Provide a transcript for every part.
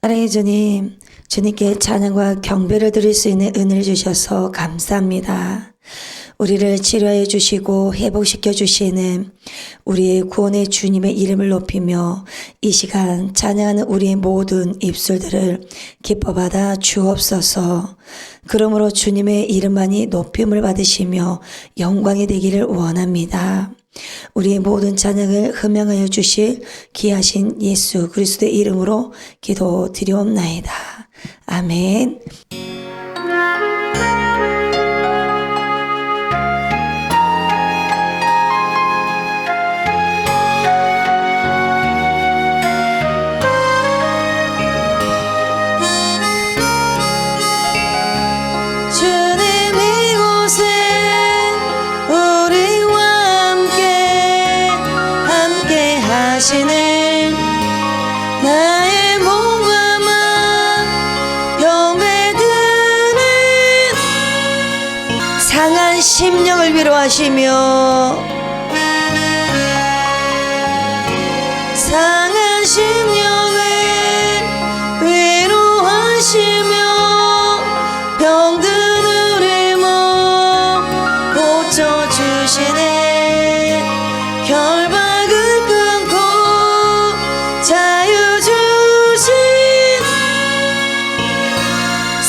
사랑의 주님, 주님께 찬양과 경배를 드릴 수 있는 은혜를 주셔서 감사합니다. 우리를 치료해 주시고 회복시켜 주시는 우리의 구원의 주님의 이름을 높이며 이 시간 찬양하는 우리의 모든 입술들을 기뻐받아 주옵소서. 그러므로 주님의 이름만이 높임을 받으시며 영광이 되기를 원합니다. 우리의 모든 찬양을 흠양하여 주실 귀하신 예수 그리스도의 이름으로 기도드리옵나이다. 아멘. 주님 이곳에 우리와 함께 하시네. 나의 몸과 마음 경배드는 상한 심령을 위로하시며 상한 심령을 위로하시며 병든 우리 몸 고쳐주시네. 결박을 끊고 자유 주신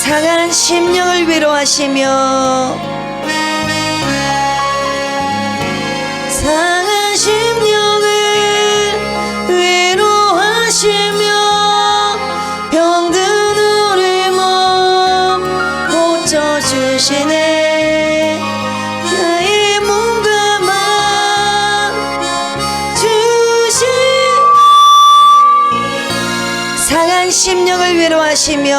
상한 심령을 위로하시며 상한 심령을 위로하시며 병든 우리 몸 고쳐주시네. 나의 몸과 마음 주신 상한 심령을 위로하시며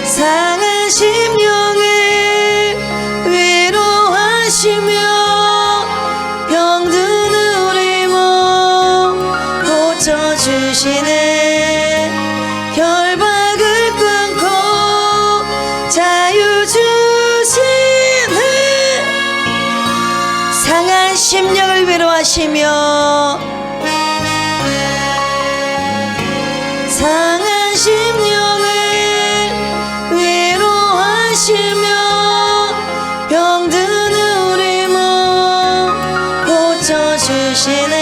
상한 심령을 위로하시며 병든 우리 몸 고쳐주시네. 결박을 끊고 자유 주시네. 상한 심령을 위로하시며 상한 심령을 위로하시며 병든 우리 몸 고쳐주시네.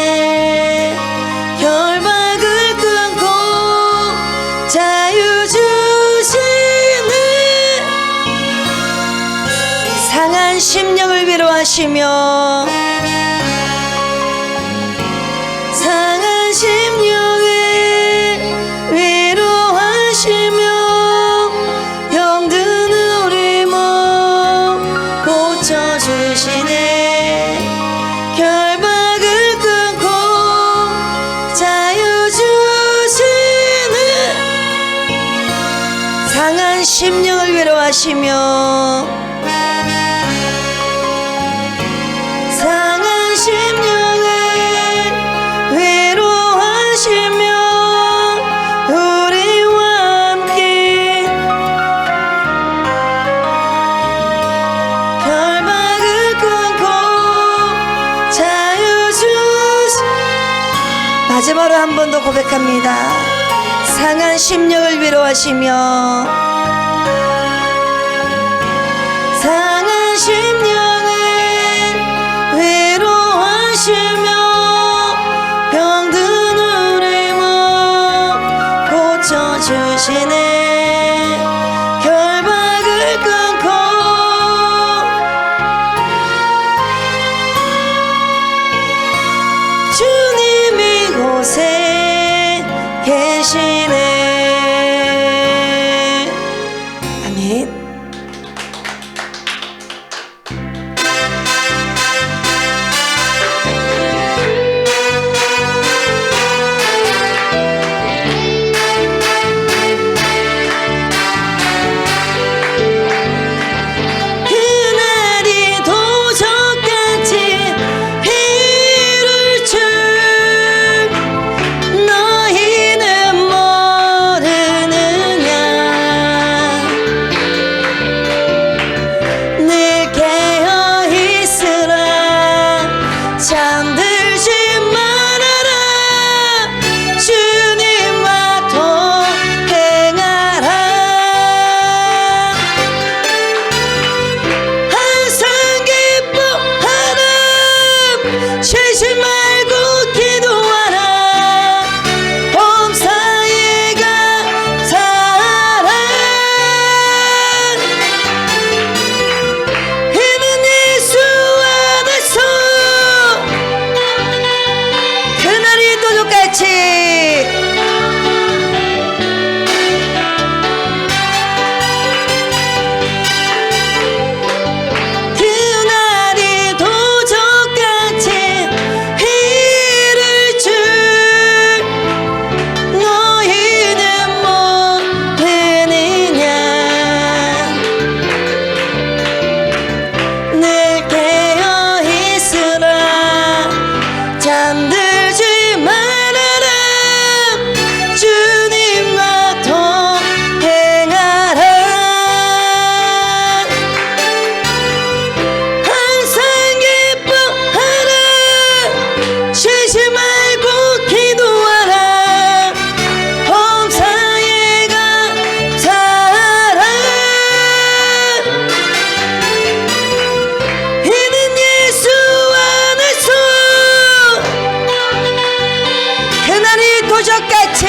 결박을 끊고 자유 주시네. 상한 심령을 위로하시며 상한 심령을 위로하시며 병든 우리 몸 고쳐주시네. 결박을 끊고 자유 주시네. 상한 심령을 위로하시며 상한 심령을 위로하시며 우리와 함께 결박을 끊고 자유 주시. 마지막으로 한 번 더 고백합니다. 상한 심령을 위로하시며 상한 심령을 위로하시며 병든 우리 몸 고쳐주시네. 결박을 끊고 주님 이곳에 계시네. 아멘. 같이 그날이 도적같이 이를 줄 너희는 모르느냐 늘 깨어 있으라 잠들지 말아라 주님과 동행하라 항상 기뻐하라 쉬지 말고 기도하라 범사에 감사하라 이는 예수 안에서 그날이 도적같이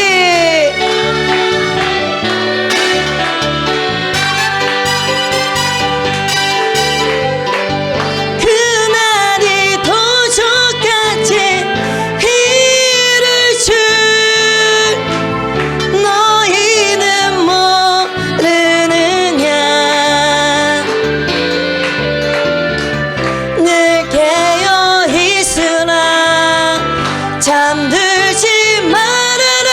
그날이 도적같이 이를 줄 너희는 모르느냐 늘 깨어 있으라 잠들지 말아라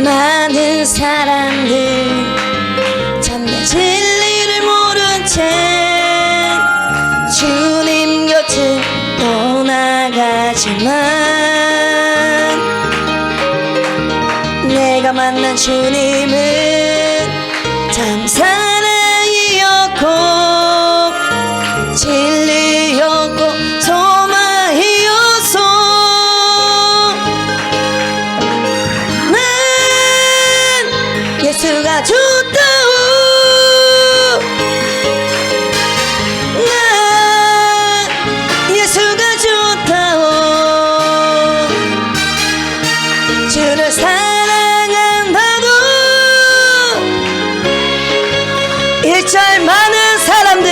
많은 사람들 참된 진리를 모른 채 주님 곁을 떠나가지만 내가 만난 주님은 참 사랑이었고 진리였고 소망이었어. 난 예수가 좋다오. 난 예수가 좋다오. 주를 사랑한다고. 1절 많은 사람들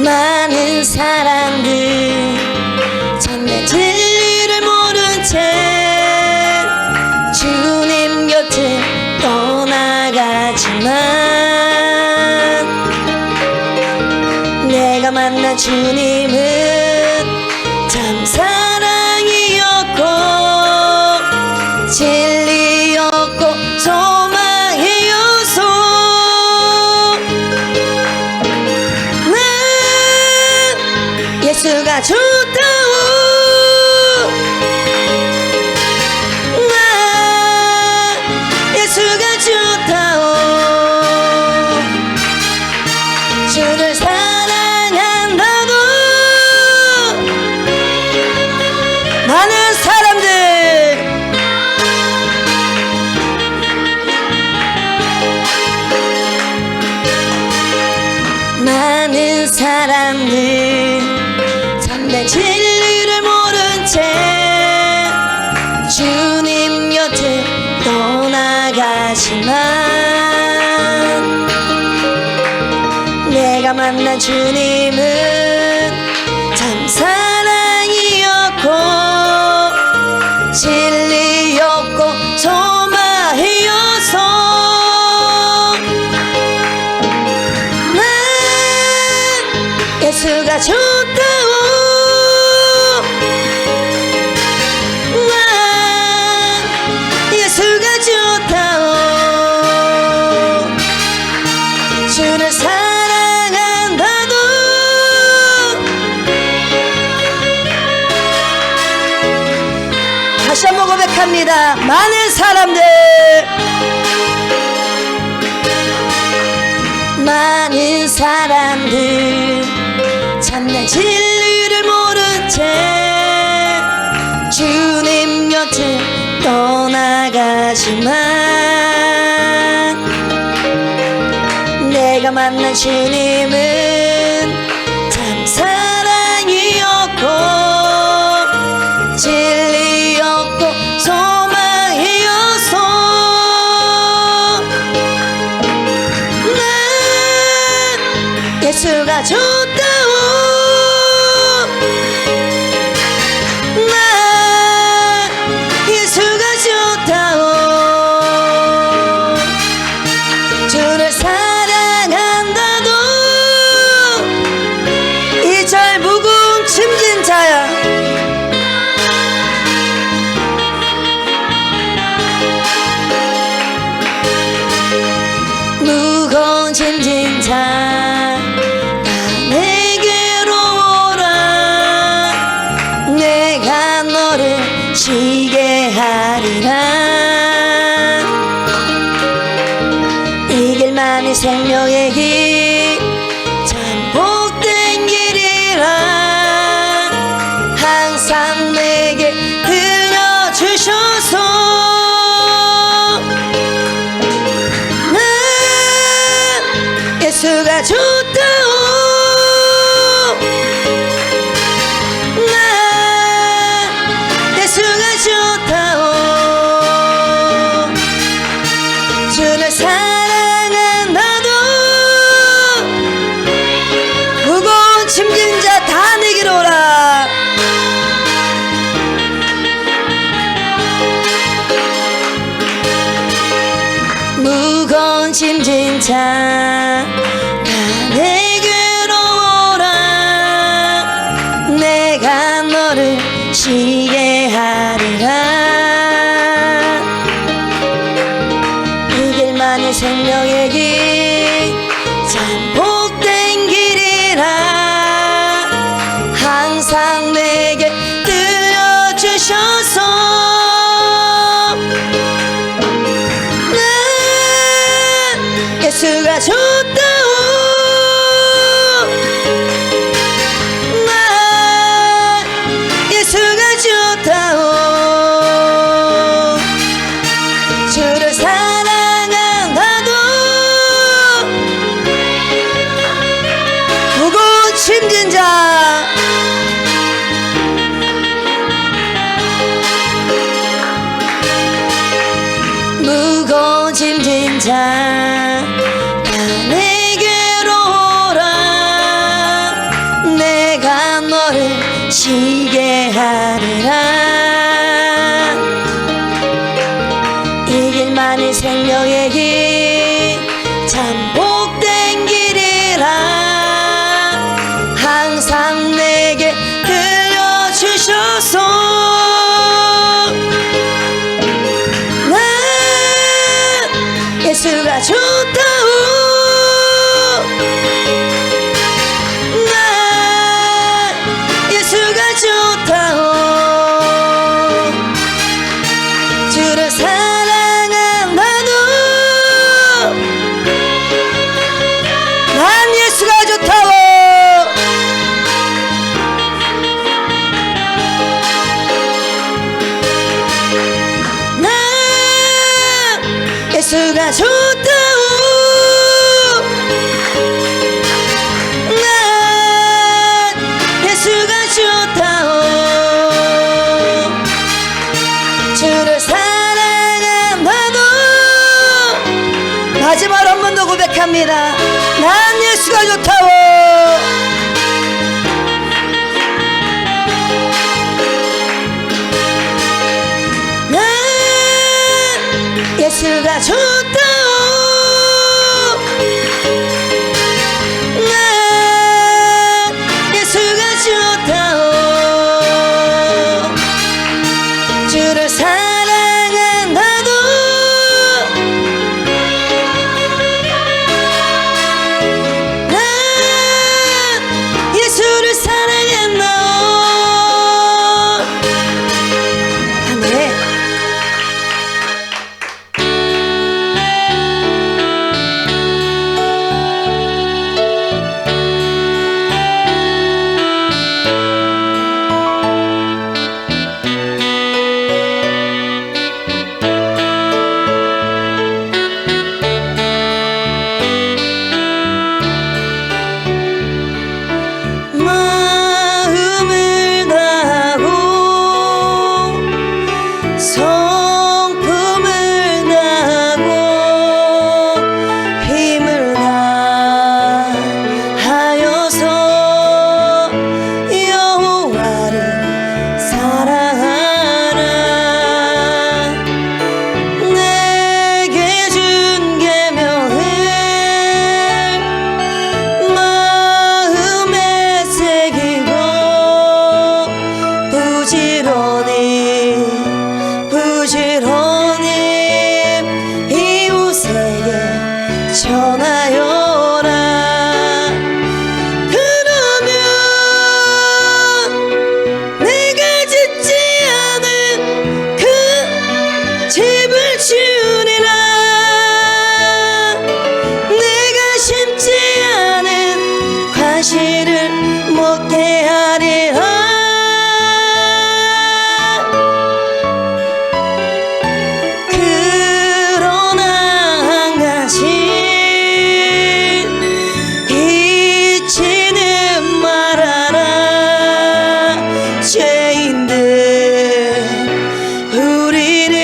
많은 사람들 참된 진리를 모른 채 주님 곁을 떠나가지만 내가 만난 주님은 참 사랑이었고 진리였고 소망이었어. 난 예수가 좋다오. 난 예수가 좋다오. 주를 사랑한다고. 많은 사람들 많은 사람들 참된 진리를 모른 채 주님 곁을 떠나가지만 내가 만난 주님은 참 사랑이었고 진리였고 소망이었어. 난 예수가 좋다오. 난 예수가 좋다오. 주를 사랑한다고. 다시 한번 고백합니다. 많은 사람들 많은 사람들 참된 진리를 모른 채 주님 곁을 떠나가지만 내가 만난 주님은 참 사랑이었고 진리였고 소망이었어. 난 예수가 좋다오. 난 예수가 좋다오. 주를 사랑한다고. 2절 무궁침진 자야 무궁침진 자 다 내게로 오라. 내가 너를 쉬게 하리라. 이 길만이 생명의 길 참 복된 길이라 항상 내게 들려주셔서 난 예수가 좋다오. 난 예수가 좋다오. 주를 사랑한다고. 쉬게 하리라. 이 길만이 생명의 길 참 복된 길이라. 항상 내게 들려주셔서 난 예수가 좋다오. 난 예수가 좋다오. 주를 사랑한다도 무거운 짐진 자 무거운 짐진 자 다 내게로 오라. 내가 너를 쉬게 하리라. 이 길만이 생명의 길 참 복된 길이라. 항상 내게 들려주셔서 난 예수가 좋다오. 난 예수가 좋다오. 주를 사랑한다도 난 예수가 좋다오. 난 예수가 좋다오. 난 예수가 좋다오. 주를 사랑한다도 마지막으로 한 번 더 고백합니다. 난 예수가 좋다오. 난 예수가 좋다오. 난 예수가 좋다오. 주를 사랑한다도 난 예수를 사랑한다오. 아멘. 마음을 다하고 성품을 다하고 힘을 다하여서 여호와를 사랑하라. 내게 준 계명을 마음에 새기고 부지런히 이웃에게 전하여라. 그러면 내가 짓지 않은 그 집을 주리라. 내가 심지 않은 과실을 먹게 하리라. 그러나 한 가지 잊지는 말아라. 죄인들 우리를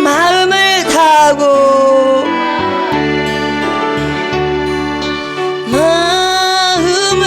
마음을 다하고 마음을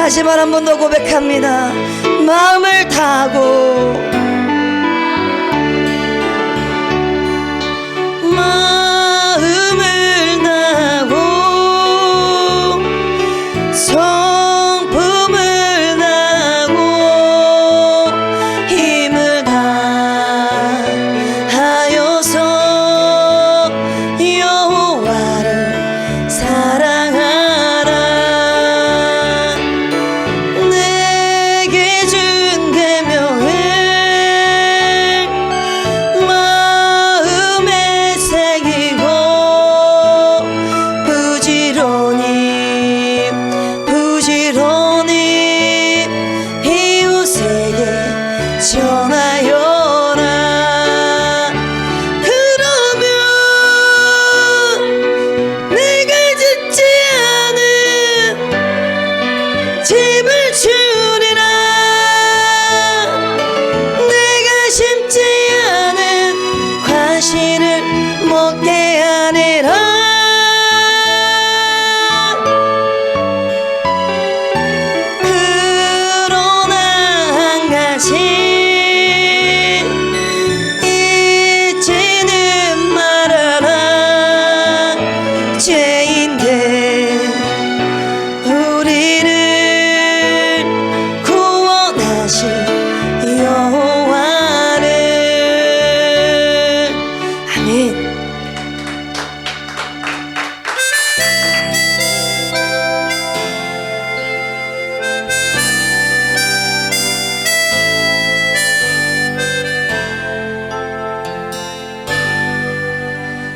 마지막 한 번 더 고백합니다. 마음을 다하고 마음을 다하고 성품을 다하고 힘을 다하여서 여호와를 사랑하라. 내게 준 계명을 마음에 새기고 부지런히 이웃에게 전하여라. 그러면 내가 짓지 않은 집을 주리라. 내가 심지 않은 과실을 먹게 하리라. 그러나 한 가지 잊지는 말아라. 죄인된 우리를 구원하신 여호와를. 아멘.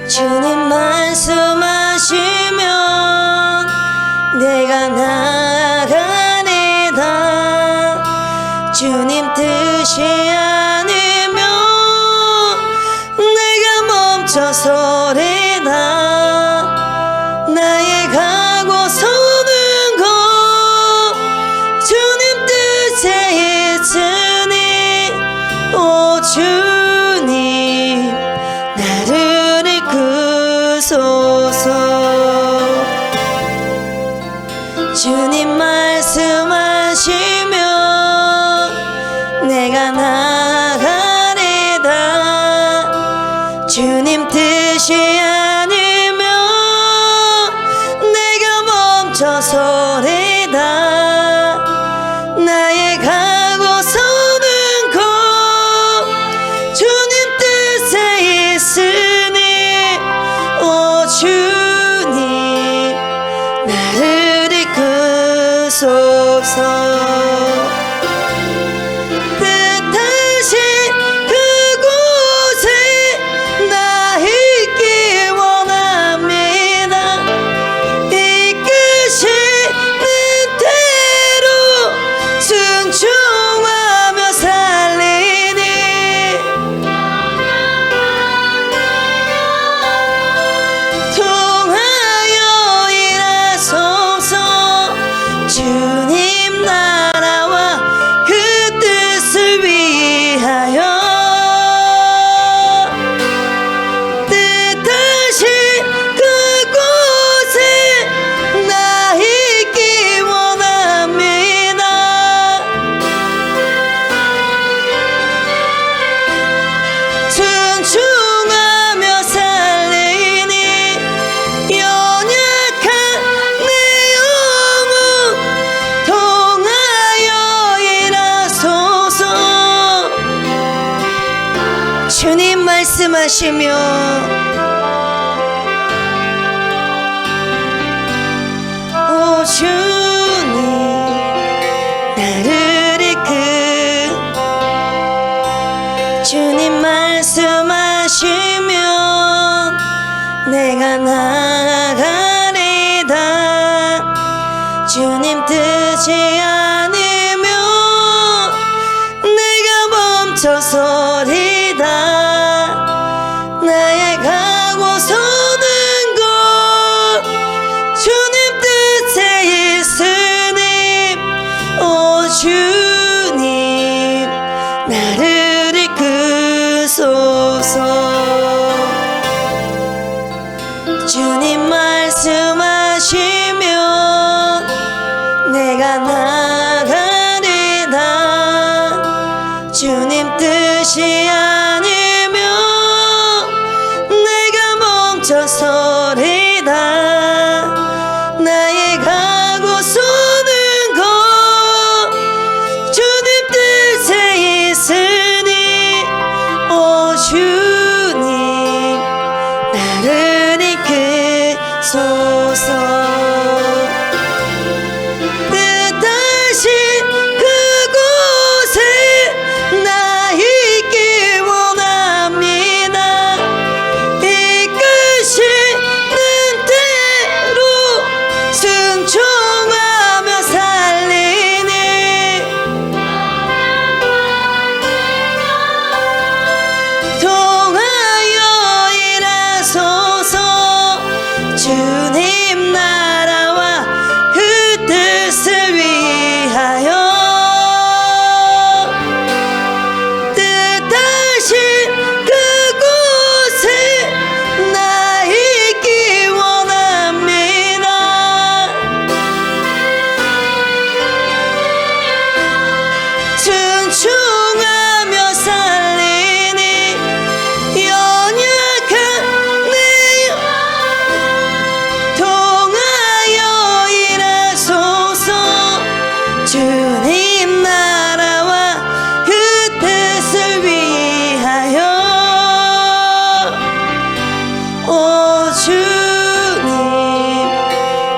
주님 말씀하시면 내가 나아가리다. 주님 뜻이 아니면 내가 멈춰서리다. 나의 가고 서는 것 주님 뜻에 있으니 오 주님 나를 이끄소서. 주님 말씀하시면 내가 나아가리다. 주님 뜻이 아니면 내가 멈춰서리다. 나의 가고 서는 것 주님 뜻에 있으니 오 주님 나를 이끄소서. 뜻하신 그곳에 나 있기 원합니다. 이끄시는 대로 순종하며 살리니 통하여 일하소서. 주님 나라와 그 뜻을 위하여 뜻하신 그곳에 나 있기 원합니다. 순종하며 살리니 연약한 내 영혼 통하여 일하소서. 주님 말씀하시며 오 주님 나를 이끌. 주님 말씀하시면 내가 나아가리다. 주님 뜻이 아니면 내가 멈춰서리다. 나의 가고 서는 것 주님 뜻에 있으니 오 주님 나를 이끄소서. 주님 말씀하시면 내가 나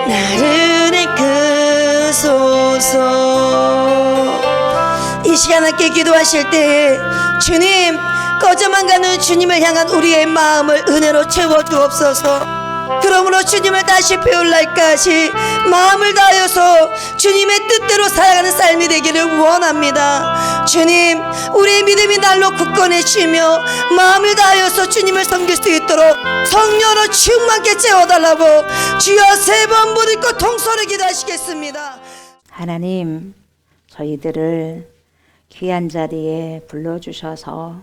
나를 이끄소서. 이 시간 함께 기도하실 때 주님, 꺼져만 가는 주님을 향한 우리의 마음을 은혜로 채워주옵소서. 그러므로 주님을 다시 배울 날까지 마음을 다하여서 주님의 뜻대로 살아가는 삶이 되기를 원합니다. 주님, 우리의 믿음이 날로 굳건해지며 마음을 다하여서 주님을 섬길 수 있도록 성령으로 충만케 채워달라고 주여 3번 부르고 통성으로 기도하시겠습니다. 하나님, 저희들을 귀한 자리에 불러주셔서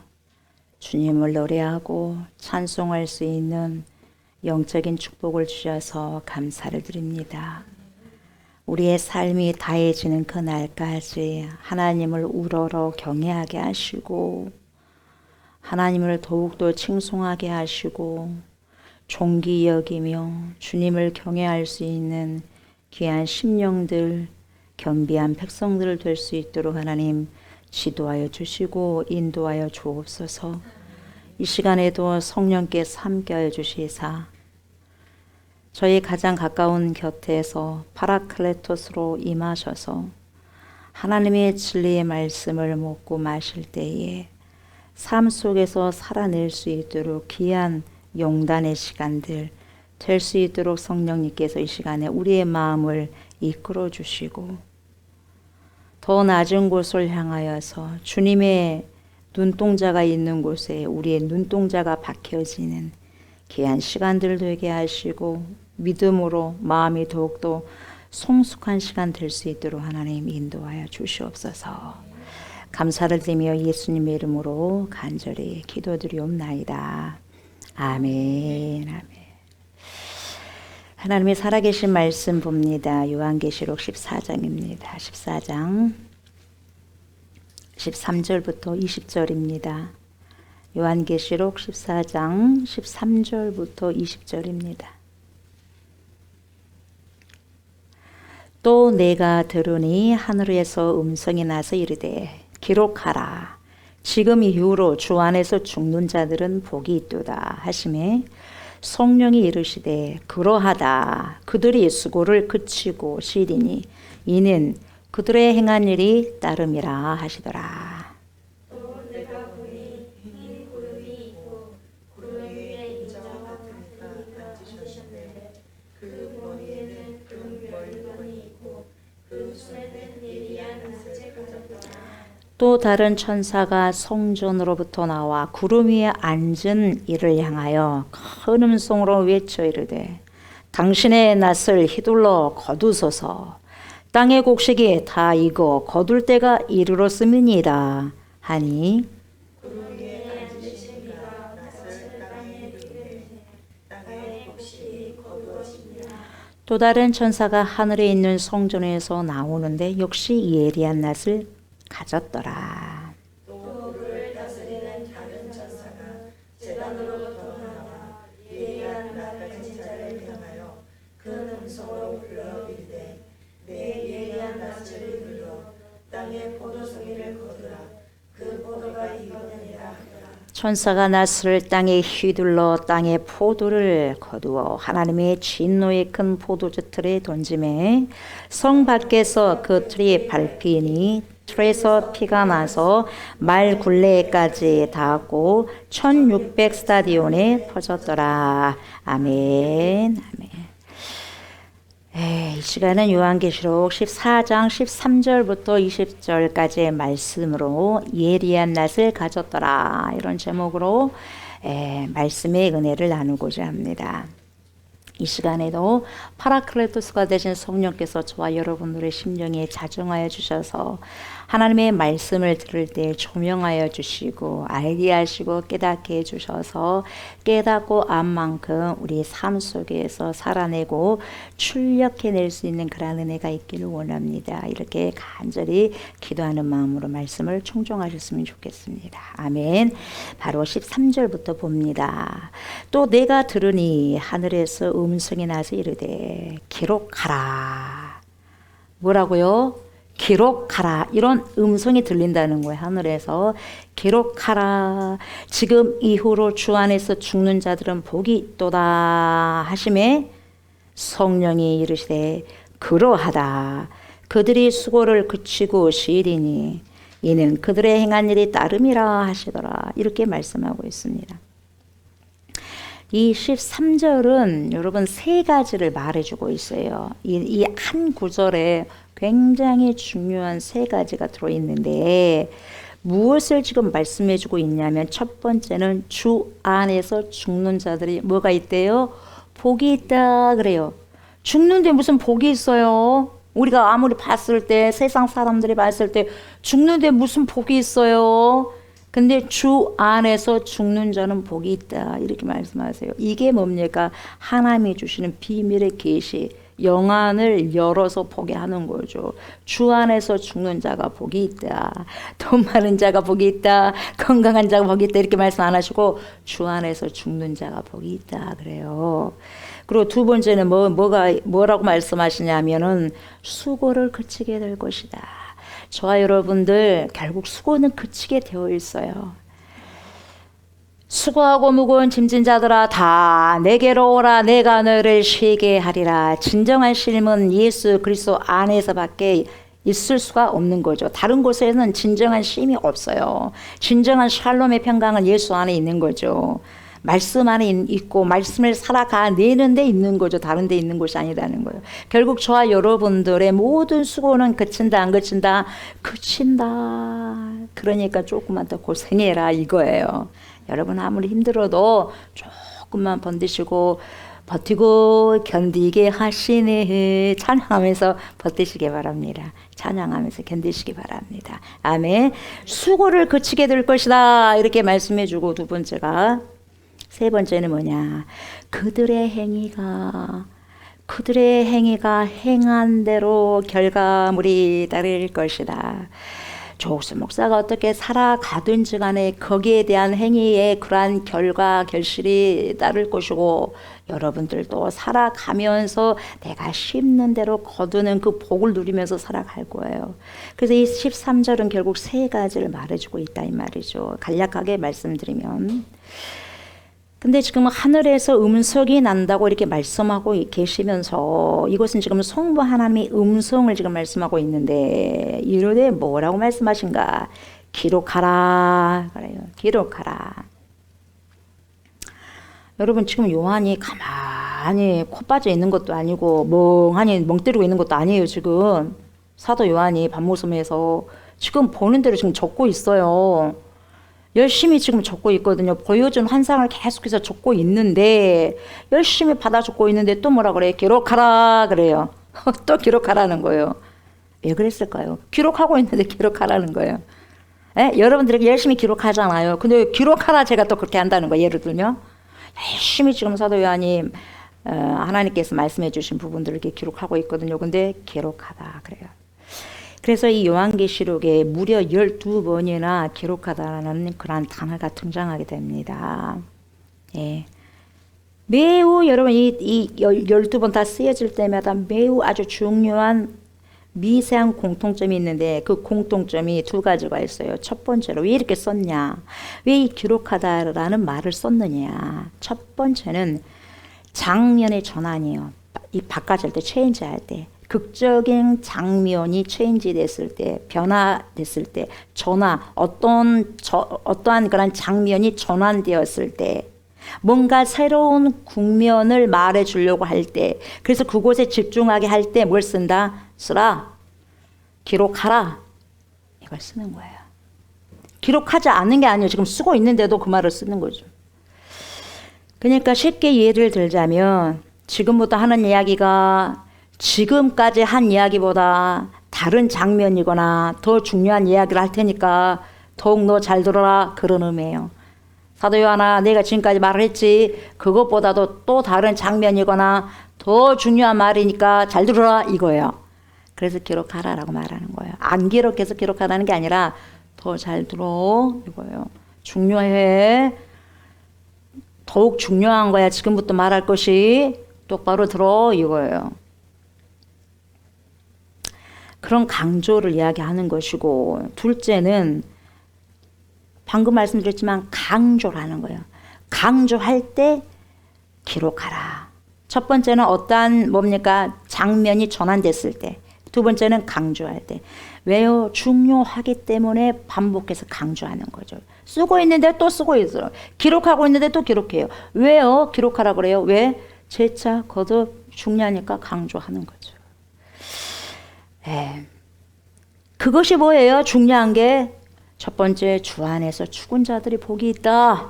주님을 노래하고 찬송할 수 있는 영적인 축복을 주셔서 감사를 드립니다. 우리의 삶이 다해지는 그날까지 하나님을 우러러 경외하게 하시고 하나님을 더욱더 칭송하게 하시고 존귀 여기며 주님을 경외할 수 있는 귀한 심령들, 겸비한 백성들 될 수 있도록 하나님 지도하여 주시고 인도하여 주옵소서. 이 시간에도 성령께서 함께하여 주시사 저희 가장 가까운 곁에서 파라클레토스로 임하셔서 하나님의 진리의 말씀을 먹고 마실 때에 삶 속에서 살아낼 수 있도록 귀한 용단의 시간들 될 수 있도록 성령님께서 이 시간에 우리의 마음을 이끌어 주시고 더 낮은 곳을 향하여서 주님의 눈동자가 있는 곳에 우리의 눈동자가 박혀지는 귀한 시간들 되게 하시고 믿음으로 마음이 더욱더 성숙한 시간 될 수 있도록 하나님 인도하여 주시옵소서. 감사를 드리며 예수님의 이름으로 간절히 기도드리옵나이다. 아멘. 아멘. 하나님의 살아계신 말씀 봅니다. 요한계시록 14장입니다. 14장 13절부터 20절입니다. 요한계시록 14장 13절부터 20절입니다. 또 내가 들으니 하늘에서 음성이 나서 이르되 기록하라. 지금 이후로 주 안에서 죽는 자들은 복이 있도다 하시매 성령이 이르시되 그러하다. 그들이 수고를 그치고 쉬리니 이는 그들의 행한 일이 따름이라 하시더라. 또 다른 천사가 성전으로부터 나와 구름 위에 앉은 이를 향하여 큰 음성으로 외쳐 이르되 당신의 낫을 휘둘러 거두소서. 땅의 곡식이 다 익어 거둘 때가 이르렀음이니이다 하니 또 다른 천사가 하늘에 있는 성전에서 나오는데 역시 예리한 낫을 가졌더라. 또 물을 다스리는 다른 천사가 제단으로부터 나와 예리한 낫 가진 자를 향하여 큰 음성으로 불러 이르되 내 예리한 낫을 휘둘러 땅의 포도송이를 거두라. 그 포도가 익었느니라 하더라. 천사가 낫을 땅에 휘둘러 땅의 포도를 거두어 하나님의 진노의 큰 포도주 틀에 던지매 성 밖에서 그 틀이 밟히니 틀에서 피가 나서 말 굴레까지 닿았고 1600 스타디온에 퍼졌더라. 아멘. 아멘. 이 시간은 요한계시록 14장 13절부터 20절까지의 말씀으로 예리한 낫을 가졌더라. 이런 제목으로 말씀의 은혜를 나누고자 합니다. 이 시간에도 파라클레토스가 되신 성령께서 저와 여러분들의 심령에 자정하여 주셔서 하나님의 말씀을 들을 때 조명하여 주시고 알게 하시고 깨닫게 해주셔서 깨닫고 안 만큼 우리 삶 속에서 살아내고 출력해낼 수 있는 그런 은혜가 있기를 원합니다. 이렇게 간절히 기도하는 마음으로 말씀을 충종하셨으면 좋겠습니다. 아멘. 바로 13절부터 봅니다. 또 내가 들으니 하늘에서 음성이 나서 이르되 기록하라. 뭐라고요? 기록하라. 이런 음성이 들린다는 거예요. 하늘에서 기록하라. 지금 이후로 주 안에서 죽는 자들은 복이 있도다 하심에 성령이 이르시되 그러하다. 그들이 수고를 그치고 쉬리니 이는 그들의 행한 일이 따름이라 하시더라. 이렇게 말씀하고 있습니다. 이 13절은 여러분 세 가지를 말해주고 있어요. 이 한 구절에 굉장히 중요한 세 가지가 들어있는데 무엇을 지금 말씀해주고 있냐면 첫 번째는 주 안에서 죽는 자들이 뭐가 있대요? 복이 있다 그래요. 죽는데 무슨 복이 있어요? 우리가 아무리 봤을 때 세상 사람들이 봤을 때 죽는데 무슨 복이 있어요? 근데 주 안에서 죽는 자는 복이 있다 이렇게 말씀하세요. 이게 뭡니까? 하나님이 주시는 비밀의 계시, 영안을 열어서 보게 하는 거죠. 주 안에서 죽는 자가 복이 있다. 돈 많은 자가 복이 있다. 건강한 자가 복이 있다. 이렇게 말씀 안 하시고 주 안에서 죽는 자가 복이 있다 그래요. 그리고 두 번째는 뭐라고 말씀하시냐면은 수고를 그치게 될 것이다. 저와 여러분들 결국 수고는 그치게 되어 있어요. 수고하고 무거운 짐진 자들아 다 내게로 오라 내가 너를 쉬게 하리라. 진정한 쉼은 예수 그리스도 안에서밖에 있을 수가 없는 거죠. 다른 곳에는 진정한 쉼이 없어요. 진정한 샬롬의 평강은 예수 안에 있는 거죠. 말씀 안에 있고 말씀을 살아가내는 데 있는 거죠. 다른 데 있는 곳이 아니라는 거예요. 결국 저와 여러분들의 모든 수고는 그친다 안 그친다? 그친다. 그러니까 조금만 더 고생해라 이거예요. 여러분 아무리 힘들어도 조금만 번드시고 버티고 견디게 하시네 찬양하면서 버티시기 바랍니다. 찬양하면서 견디시기 바랍니다. 아멘. 수고를 그치게 될 것이다 이렇게 말씀해 주고 두 번째가 세 번째는 뭐냐? 그들의 행위가 행한 대로 결과물이 따를 것이다. 조옥수 목사가 어떻게 살아가든지 간에 거기에 대한 행위에 그러한 결과 결실이 따를 것이고 여러분들도 살아가면서 내가 심는 대로 거두는 그 복을 누리면서 살아갈 거예요. 그래서 이 13절은 결국 세 가지를 말해주고 있다 이 말이죠. 간략하게 말씀드리면 근데 지금 하늘에서 음성이 난다고 이렇게 말씀하고 계시면서 이것은 지금 성부 하나님의 음성을 지금 말씀하고 있는데 이르되 뭐라고 말씀하신가? 기록하라 그래요. 기록하라. 여러분 지금 요한이 가만히 코 빠져 있는 것도 아니고 멍하니 멍 때리고 있는 것도 아니에요. 지금 사도 요한이 밤모섬에서 지금 보는 대로 지금 적고 있어요. 열심히 지금 적고 있거든요. 보여준 환상을 계속해서 적고 있는데 열심히 받아 적고 있는데 또 뭐라 그래요? 기록하라 그래요. 또 기록하라는 거예요. 왜 그랬을까요? 기록하고 있는데 기록하라는 거예요. 여러분들에게 열심히 기록하잖아요. 근데 기록하라 제가 또 그렇게 한다는 거예요. 예를 들면 열심히 지금 사도 요한이 하나님께서 말씀해 주신 부분들을 이렇게 기록하고 있거든요. 근데 기록하다 그래요. 그래서 이 요한계시록에 무려 12번이나 기록하다라는 그러한 단어가 등장하게 됩니다. 예. 매우 여러분 이 12번 다 쓰여질 때마다 매우 아주 중요한 미세한 공통점이 있는데 그 공통점이 두 가지가 있어요. 첫 번째로 왜 이렇게 썼냐? 왜 이 기록하다라는 말을 썼느냐? 첫 번째는 장면의 전환이에요. 이 바꿔질 때, 체인지할 때. 극적인 장면이 체인지 됐을 때, 변화됐을 때, 어떠한 그런 장면이 전환되었을 때, 뭔가 새로운 국면을 말해 주려고 할 때, 그래서 그곳에 집중하게 할 때 뭘 쓴다? 쓰라. 기록하라. 이걸 쓰는 거예요. 기록하지 않는 게 아니에요. 지금 쓰고 있는데도 그 말을 쓰는 거죠. 그러니까 쉽게 예를 들자면, 지금부터 하는 이야기가 지금까지 한 이야기보다 다른 장면이거나 더 중요한 이야기를 할 테니까 더욱 너 잘 들어라 그런 의미예요. 사도 요한아 내가 지금까지 말을 했지 그것보다도 또 다른 장면이거나 더 중요한 말이니까 잘 들어라 이거예요. 그래서 기록하라라고 말하는 거예요. 안 기록해서 기록하라는 게 아니라 더 잘 들어 이거예요. 중요해. 더욱 중요한 거야. 지금부터 말할 것이 똑바로 들어 이거예요. 그런 강조를 이야기하는 것이고 둘째는 방금 말씀드렸지만 강조를 하는 거예요. 강조할 때 기록하라. 첫 번째는 어떠한 뭡니까? 장면이 전환됐을 때. 두 번째는 강조할 때. 왜요? 중요하기 때문에 반복해서 강조하는 거죠. 쓰고 있는데 또 쓰고 있어요. 기록하고 있는데 또 기록해요. 왜요? 기록하라 그래요. 왜? 재차 거듭 중요하니까 강조하는 거죠. 그것이 뭐예요? 중요한 게 첫 번째, 주 안에서 죽은 자들이 복이 있다.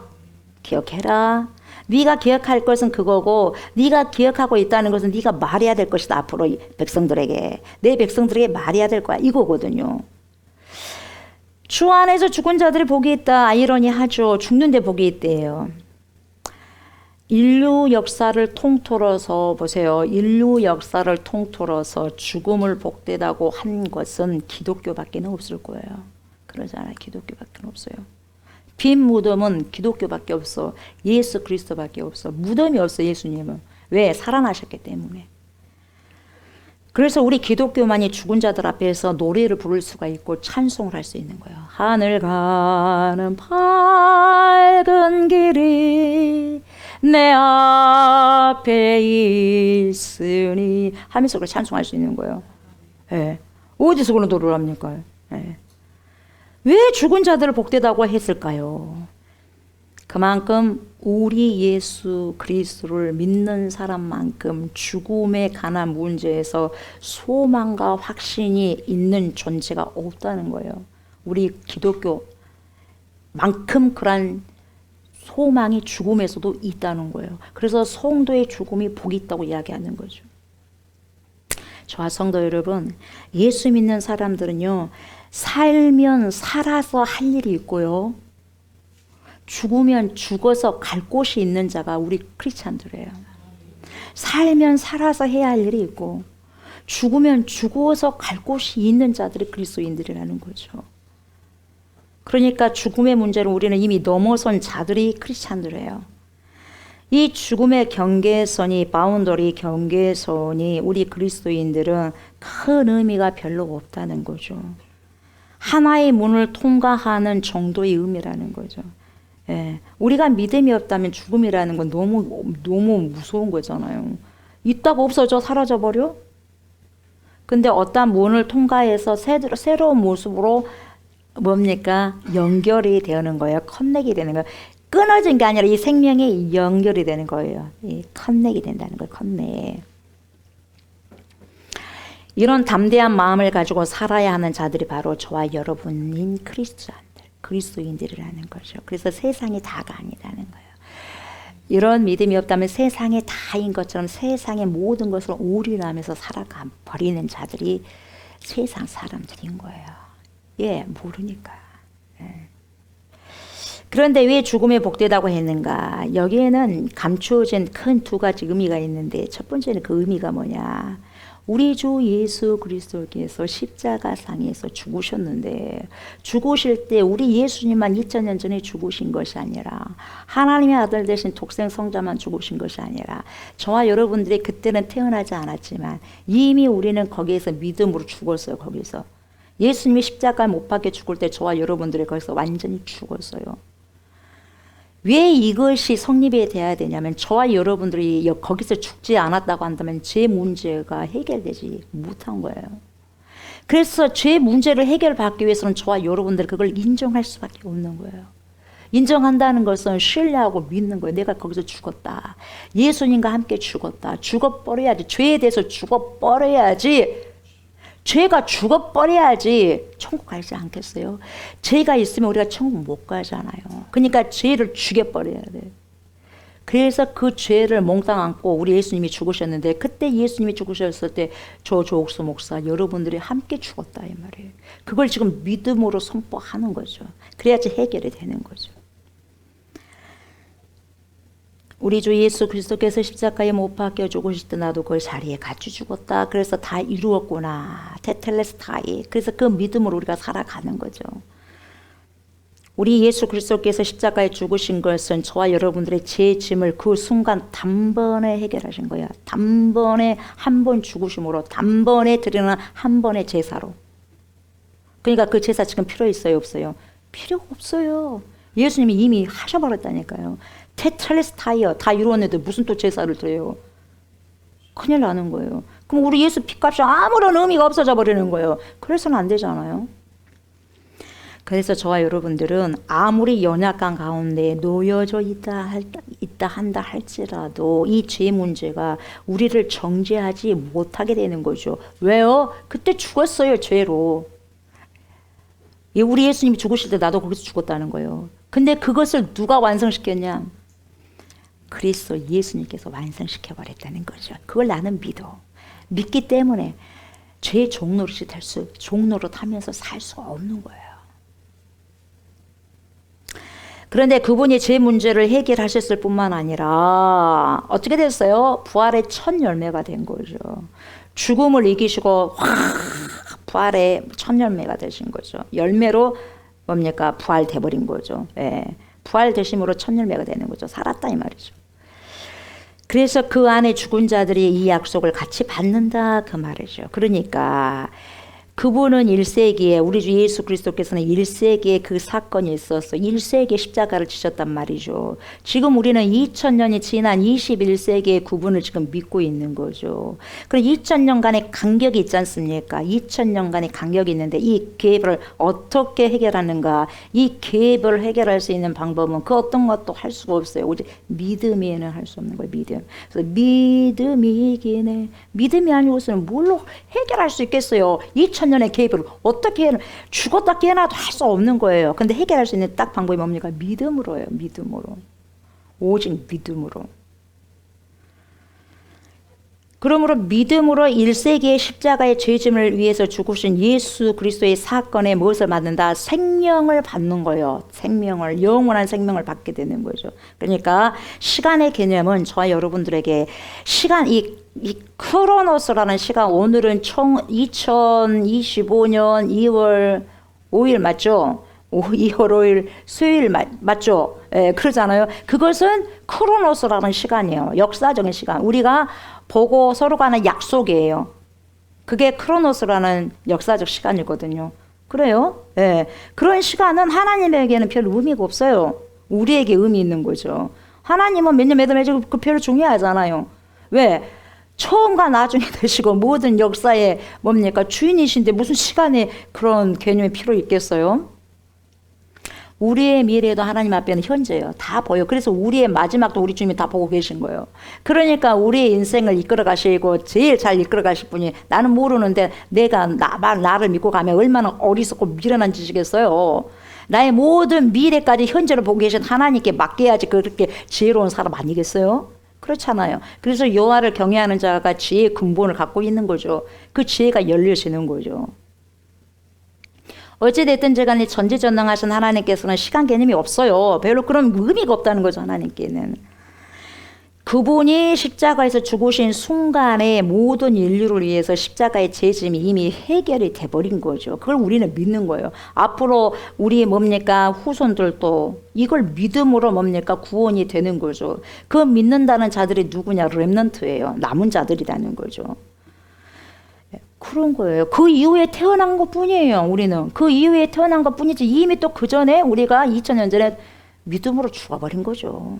기억해라. 네가 기억할 것은 그거고, 네가 기억하고 있다는 것은 네가 말해야 될 것이다. 앞으로 백성들에게, 내 백성들에게 말해야 될 거야. 이거거든요. 주 안에서 죽은 자들이 복이 있다. 아이러니하죠. 죽는데 복이 있대요. 인류 역사를 통틀어서 보세요. 인류 역사를 통틀어서 죽음을 복되다고 한 것은 기독교밖에 없을 거예요. 그러잖아요. 기독교밖에 없어요. 빈 무덤은 기독교밖에 없어. 예수 그리스도밖에 없어. 무덤이 없어. 예수님은. 왜? 살아나셨기 때문에. 그래서 우리 기독교만이 죽은 자들 앞에서 노래를 부를 수가 있고 찬송을 할 수 있는 거예요. 하늘 가는 밝은 길이 내 앞에 있으니 하면서 그걸 찬송할 수 있는 거예요. 예. 어디서 그런 노래를 합니까? 예. 왜 죽은 자들을 복되다고 했을까요? 그만큼 우리 예수 그리스도를 믿는 사람만큼 죽음에 관한 문제에서 소망과 확신이 있는 존재가 없다는 거예요. 우리 기독교만큼 그런 소망이 죽음에서도 있다는 거예요. 그래서 성도의 죽음이 복이 있다고 이야기하는 거죠. 저와 성도 여러분, 예수 믿는 사람들은요, 살면 살아서 할 일이 있고요, 죽으면 죽어서 갈 곳이 있는 자가 우리 크리스찬들이에요. 살면 살아서 해야 할 일이 있고, 죽으면 죽어서 갈 곳이 있는 자들이 그리스도인들이라는 거죠. 그러니까 죽음의 문제를 우리는 이미 넘어선 자들이 크리스찬들이에요. 이 죽음의 경계선이, 바운더리 경계선이 우리 그리스도인들은 큰 의미가 별로 없다는 거죠. 하나의 문을 통과하는 정도의 의미라는 거죠. 예. 우리가 믿음이 없다면 죽음이라는 건 너무 무서운 거잖아요. 있다가 없어져, 사라져버려? 근데 어떤 문을 통과해서 새로운 모습으로 뭡니까? 연결이 되는 거예요. 커넥이 되는 거예요. 끊어진 게 아니라 이 생명이 연결이 되는 거예요. 이 커넥이 된다는 거예요. 커넥. 이런 담대한 마음을 가지고 살아야 하는 자들이 바로 저와 여러분인 그리스도인들이라는 거죠. 그래서 세상이 다가 아니라는 거예요. 이런 믿음이 없다면 세상이 다인 것처럼 세상의 모든 것을 올인하면서 살아가 버리는 자들이 세상 사람들인 거예요. 예, 모르니까. 예. 그런데 왜 죽음에 복되다고 했는가? 여기에는 감추어진 큰 두 가지 의미가 있는데, 첫 번째는 그 의미가 뭐냐? 우리 주 예수 그리스도께서 십자가상에서 죽으셨는데, 죽으실 때 우리 예수님만 2000년 전에 죽으신 것이 아니라 하나님의 아들 되신 독생 성자만 죽으신 것이 아니라 저와 여러분들이 그때는 태어나지 않았지만 이미 우리는 거기에서 믿음으로 죽었어요. 거기서 예수님이 십자가에 못 박혀 죽을 때 저와 여러분들이 거기서 완전히 죽었어요. 왜 이것이 성립이 돼야 되냐면, 저와 여러분들이 거기서 죽지 않았다고 한다면 제 문제가 해결되지 못한 거예요. 그래서 제 문제를 해결받기 위해서는 저와 여러분들이 그걸 인정할 수밖에 없는 거예요. 인정한다는 것은 신뢰하고 믿는 거예요. 내가 거기서 죽었다. 예수님과 함께 죽었다. 죽어버려야지. 죄에 대해서 죽어버려야지. 죄가 죽어버려야지 천국 가지 않겠어요? 죄가 있으면 우리가 천국 못 가잖아요. 그러니까 죄를 죽여버려야 돼. 그래서 그 죄를 몽땅 안고 우리 예수님이 죽으셨는데, 그때 예수님이 죽으셨을 때 저 조옥수 목사 여러분들이 함께 죽었다 이 말이에요. 그걸 지금 믿음으로 선포하는 거죠. 그래야지 해결이 되는 거죠. 우리 주 예수 그리스도께서 십자가에 못 박혀 죽으실 때 나도 그 자리에 같이 죽었다. 그래서 다 이루었구나. 테텔레스타이. 그래서 그 믿음으로 우리가 살아가는 거죠. 우리 예수 그리스도께서 십자가에 죽으신 것은 저와 여러분들의 죄 짐을 그 순간 단번에 해결하신 거야. 단번에 한 번 죽으심으로, 단번에 드리는 한 번의 제사로. 그러니까 그 제사 지금 필요 있어요, 없어요? 필요 없어요. 예수님이 이미 하셔버렸다니까요. 테텔레스타이어 다 이루었는데 무슨 또 제사를 드려요? 큰일 나는 거예요. 그럼 우리 예수 피값이 아무런 의미가 없어져 버리는 거예요. 그래서는 안 되잖아요. 그래서 저와 여러분들은 아무리 연약한 가운데 놓여져 있다 한다 할지라도 이 죄 문제가 우리를 정죄하지 못하게 되는 거죠. 왜요? 그때 죽었어요, 죄로. 우리 예수님이 죽으실 때 나도 거기서 죽었다는 거예요. 근데 그것을 누가 완성시켰냐? 그리스도 예수님께서 완성시켜 버렸다는 거죠. 그걸 나는 믿어. 믿기 때문에 죄의 종노릇 하면서 살 수가 없는 거예요. 그런데 그분이 죄 문제를 해결하셨을 뿐만 아니라 어떻게 됐어요? 부활의 첫 열매가 된 거죠. 죽음을 이기시고 부활의 첫 열매가 되신 거죠. 열매로 뭡니까? 부활돼 버린 거죠. 예. 부활 되심으로 첫 열매가 되는 거죠. 살았다 이 말이죠. 그래서 그 안에 죽은 자들이 이 약속을 같이 받는다 그 말이죠. 그러니까 그분은 1세기에 우리 주 예수 그리스도께서는 1세기에 그 사건이 있어서 1세기에 십자가를 지셨단 말이죠. 지금 우리는 2000년이 지난 21세기에 그분을 지금 믿고 있는 거죠. 그럼 2000년간의 간격이 있지 않습니까? 2000년간의 간격이 있는데 이 갭을 어떻게 해결하는가? 이 갭을 해결할 수 있는 방법은 그 어떤 것도 할 수가 없어요. 오직 믿음에는 할 수 없는 거예요. 믿음. 그래서 믿음이 이기네. 믿음이 아니고서는 뭘로 해결할 수 있겠어요? 2000년의 갭을 어떻게 죽었다 깨어나도 할 수 없는 거예요. 근데 해결할 수 있는 딱 방법이 뭡니까? 믿음으로예요. 믿음으로. 오직 믿음으로. 그러므로 믿음으로 1세기의 십자가의 죄짐을 위해서 죽으신 예수 그리스도의 사건에 무엇을 받는다? 생명을 받는 거예요. 생명을, 영원한 생명을 받게 되는 거죠. 그러니까 시간의 개념은 저와 여러분들에게 시간, 이 크로노스라는 시간, 오늘은 총 2025년 2월 5일 맞죠? 2월 5일 수요일 맞죠? 예, 그러잖아요. 그것은 크로노스라는 시간이에요. 역사적인 시간. 우리가 보고 서로가 하는 약속이에요. 그게 크로노스라는 역사적 시간이거든요. 그래요? 예. 그런 시간은 하나님에게는 별 의미가 없어요. 우리에게 의미 있는 거죠. 하나님은 몇 년 몇 월 그 별로 중요하잖아요. 왜? 처음과 나중에 되시고 모든 역사의 뭡니까? 주인이신데 무슨 시간에 그런 개념이 필요 있겠어요? 우리의 미래도 하나님 앞에는 현재예요. 다 보여. 그래서 우리의 마지막도 우리 주님이 다 보고 계신 거예요. 그러니까 우리의 인생을 이끌어 가시고 제일 잘 이끌어 가실 분이 나는 모르는데 내가 나를 믿고 가면 얼마나 어리석고 미련한 짓이겠어요. 나의 모든 미래까지 현재를 보고 계신 하나님께 맡겨야지 그렇게 지혜로운 사람 아니겠어요? 그렇잖아요. 그래서 여호와를 경외하는 자가 지혜의 근본을 갖고 있는 거죠. 그 지혜가 열려지는 거죠. 어찌됐든 간에 전지전능하신 하나님께서는 시간 개념이 없어요. 별로 그런 의미가 없다는 거죠. 하나님께는. 그분이 십자가에서 죽으신 순간에 모든 인류를 위해서 십자가의 죄짐이 이미 해결이 돼버린 거죠. 그걸 우리는 믿는 거예요. 앞으로 우리 뭡니까 후손들도 이걸 믿음으로 뭡니까 구원이 되는 거죠. 그 믿는다는 자들이 누구냐? 렘넌트예요. 남은 자들이라는 거죠. 그런 거예요. 그 이후에 태어난 것 뿐이에요. 우리는 그 이후에 태어난 것 뿐이지 이미 또 그 전에 우리가 2000년 전에 믿음으로 죽어버린 거죠.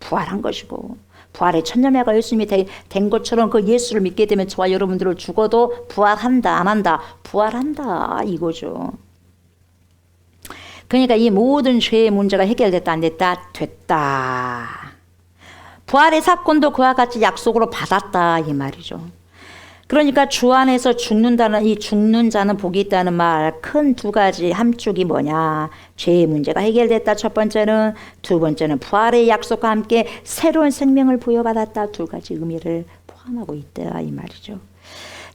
부활한 것이고 부활의 첫 열매가 예수님이 된 것처럼 그 예수를 믿게 되면 저와 여러분들을 죽어도 부활한다 안 한다? 부활한다 이거죠. 그러니까 이 모든 죄의 문제가 해결됐다 안 됐다? 됐다. 부활의 사건도 그와 같이 약속으로 받았다 이 말이죠. 그러니까 주 안에서 죽는다는 이 죽는 자는 복이 있다는 말 큰 두 가지 함축이 뭐냐? 죄의 문제가 해결됐다 첫 번째는, 두 번째는 부활의 약속과 함께 새로운 생명을 부여받았다 두 가지 의미를 포함하고 있다 이 말이죠.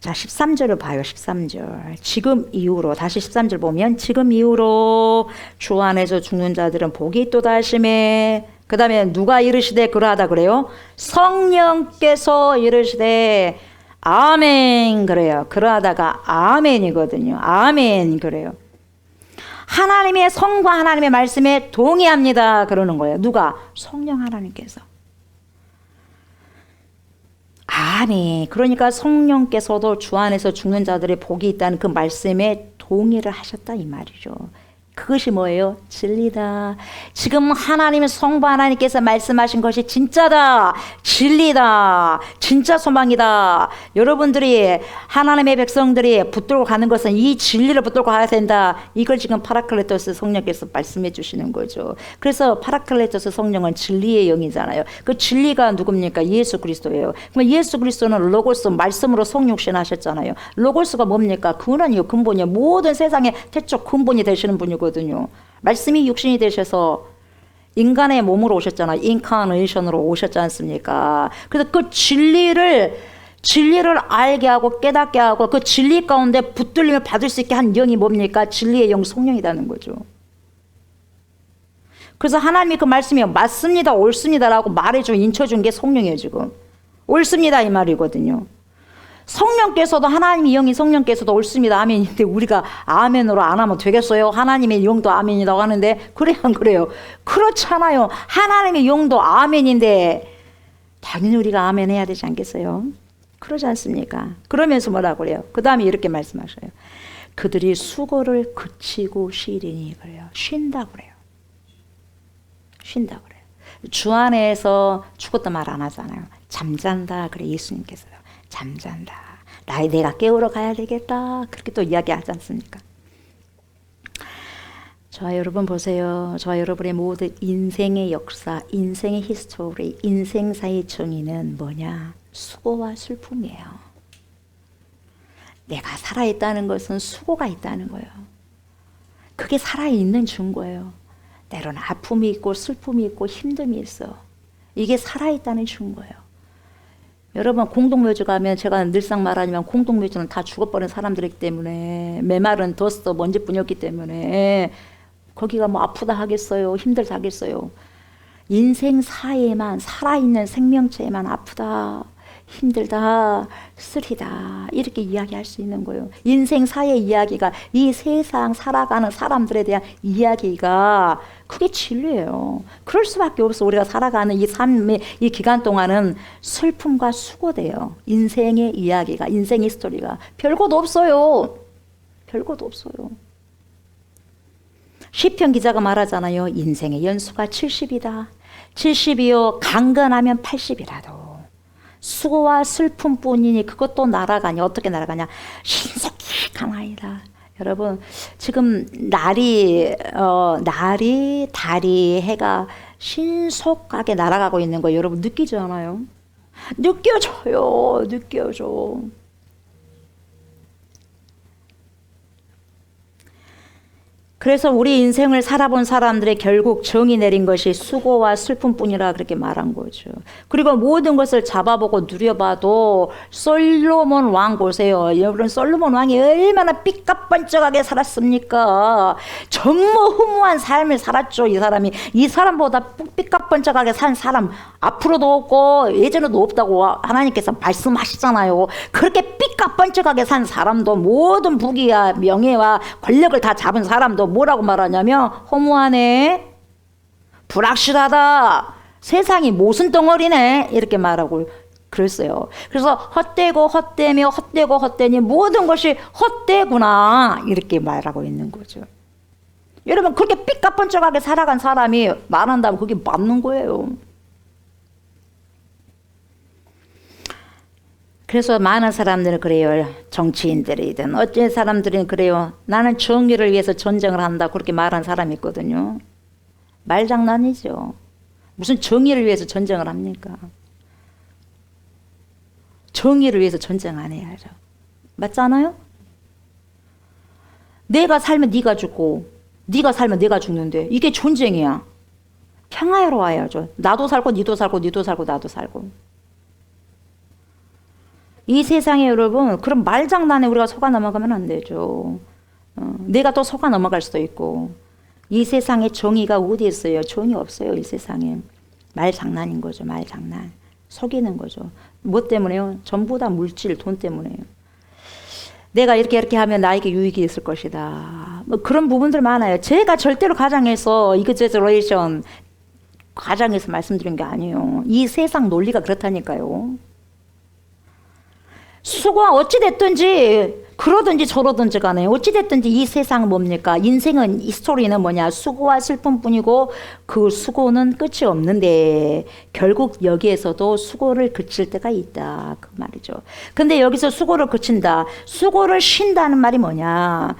자 13절을 봐요. 13절 지금 이후로 다시 13절 보면 지금 이후로 주 안에서 죽는 자들은 복이 있도다 하시매 그 다음에 누가 이르시되 그러하다 그래요? 성령께서 이르시되 아멘 그래요. 그러다가 아멘이거든요. 아멘 그래요. 하나님의 성과 하나님의 말씀에 동의합니다 그러는 거예요. 누가? 성령 하나님께서. 아멘. 그러니까 성령께서도 주 안에서 죽는 자들의 복이 있다는 그 말씀에 동의를 하셨다 이 말이죠. 그것이 뭐예요? 진리다. 지금 하나님의 성부 하나님께서 말씀하신 것이 진짜다. 진리다. 진짜 소망이다. 여러분들이 하나님의 백성들이 붙들고 가는 것은 이 진리를 붙들고 가야 된다. 이걸 지금 파라클레토스 성령께서 말씀해 주시는 거죠. 그래서 파라클레토스 성령은 진리의 영이잖아요. 그 진리가 누굽니까? 예수 그리스도예요. 그럼 예수 그리스도는 로고스 말씀으로 성육신 하셨잖아요. 로고스가 뭡니까? 근원이요, 근본이요. 모든 세상의 태초 근본이 되시는 분이거든요. 말씀이 육신이 되셔서 인간의 몸으로 오셨잖아요. 인카네이션으로 오셨지 않습니까? 그래서 그 진리를 알게 하고 깨닫게 하고 그 진리 가운데 붙들림을 받을 수 있게 한 영이 뭡니까? 진리의 영 성령이라는 거죠. 그래서 하나님이 그 말씀이 맞습니다, 옳습니다라고 말해줘 인쳐준 게 성령이에요. 지금 옳습니다 이 말이거든요. 성령께서도 하나님의 영이 성령께서도 옳습니다 아멘인데 우리가 아멘으로 안 하면 되겠어요? 하나님의 영도 아멘이라고 하는데 그래요 안 그래요? 그렇잖아요. 하나님의 영도 아멘인데 당연히 우리가 아멘 해야 되지 않겠어요? 그러지 않습니까? 그러면서 뭐라고 그래요? 그 다음에 이렇게 말씀하셔요. 그들이 수고를 그치고 쉬리니 그래요. 쉰다 그래요. 쉰다 그래요. 주 안에서 죽었다 말 안 하잖아요. 잠잔다 그래 예수님께서요. 잠잔다. 내가 깨우러 가야 되겠다. 그렇게 또 이야기하지 않습니까? 저와 여러분 보세요. 저와 여러분의 모든 인생의 역사, 인생의 히스토리, 인생사의 정의는 뭐냐? 수고와 슬픔이에요. 내가 살아있다는 것은 수고가 있다는 거예요. 그게 살아있는 증거예요. 때로는 아픔이 있고 슬픔이 있고 힘듦이 있어. 이게 살아있다는 증거예요. 여러분 공동묘지 가면 제가 늘상 말하지만 공동묘지는 다 죽어버린 사람들이기 때문에 메마른 더스트 먼지뿐이었기 때문에 거기가 뭐 아프다 하겠어요? 힘들다 하겠어요? 인생사에만 살아있는 생명체에만 아프다 힘들다 쓰리다 이렇게 이야기할 수 있는 거예요. 인생사의 이야기가 이 세상 살아가는 사람들에 대한 이야기가 그게 진리예요. 그럴 수밖에 없어. 우리가 살아가는 이 삶의 이 기간 동안은 슬픔과 수고돼요. 인생의 이야기가 인생의 스토리가 별것 없어요. 별것 없어요. 시편 기자가 말하잖아요. 인생의 연수가 70이다. 70이요 강건하면 80이라도 수고와 슬픔뿐이니 그것도 날아가냐. 어떻게 날아가냐. 신속히 강하이다. 여러분 지금 달이 해가 신속하게 날아가고 있는 거 여러분 느끼지 않아요? 느껴져요. 느껴져. 그래서 우리 인생을 살아본 사람들의 결국 정의 내린 것이 수고와 슬픔뿐이라 그렇게 말한 거죠. 그리고 모든 것을 잡아보고 누려봐도 솔로몬 왕 보세요. 여러분 솔로몬 왕이 얼마나 삐까뻔쩍하게 살았습니까? 전무후무한 삶을 살았죠. 이 사람보다 삐까뻔쩍하게 산 사람 앞으로도 없고 예전에도 없다고 하나님께서 말씀하시잖아요. 그렇게 삐까뻔쩍하게 산 사람도 모든 부귀와 명예와 권력을 다 잡은 사람도 뭐라고 말하냐면 허무하네, 불확실하다, 세상이 모순 덩어리네 이렇게 말하고 그랬어요. 그래서 헛되고 헛되며 헛되고 헛되니 모든 것이 헛되구나 이렇게 말하고 있는 거죠. 여러분 그렇게 삐까뻔쩍하게 살아간 사람이 말한다면 그게 맞는 거예요. 그래서 많은 사람들은 그래요. 정치인들이든 어떤 사람들은 그래요. 나는 정의를 위해서 전쟁을 한다 그렇게 말한 사람이 있거든요. 말장난이죠. 무슨 정의를 위해서 전쟁을 합니까? 정의를 위해서 전쟁 안 해야죠. 맞잖아요? 내가 살면 네가 죽고 네가 살면 내가 죽는데 이게 전쟁이야. 평화로워야죠. 나도 살고 니도 살고 니도 살고 나도 살고. 이 세상에 여러분 그런 말장난에 우리가 속아 넘어가면 안 되죠. 내가 또 속아 넘어갈 수도 있고. 이 세상에 정의가 어디 있어요? 정의 없어요. 이 세상에. 말장난인 거죠. 말장난. 속이는 거죠. 뭐 때문에요? 전부 다 물질, 돈 때문에요. 내가 이렇게 하면 나에게 유익이 있을 것이다. 뭐 그런 부분들 많아요. 제가 절대로 가정에서 이그제저레이션 가정에서 말씀드린 게 아니에요. 이 세상 논리가 그렇다니까요. 수고가 어찌 됐든지 그러든지 저러든지 간에 어찌됐든지 이 세상은 뭡니까? 인생은, 이 스토리는 뭐냐? 수고와 슬픔뿐이고 그 수고는 끝이 없는데 결국 여기에서도 수고를 그칠 때가 있다. 그 말이죠. 근데 여기서 수고를 그친다. 수고를 쉰다는 말이 뭐냐?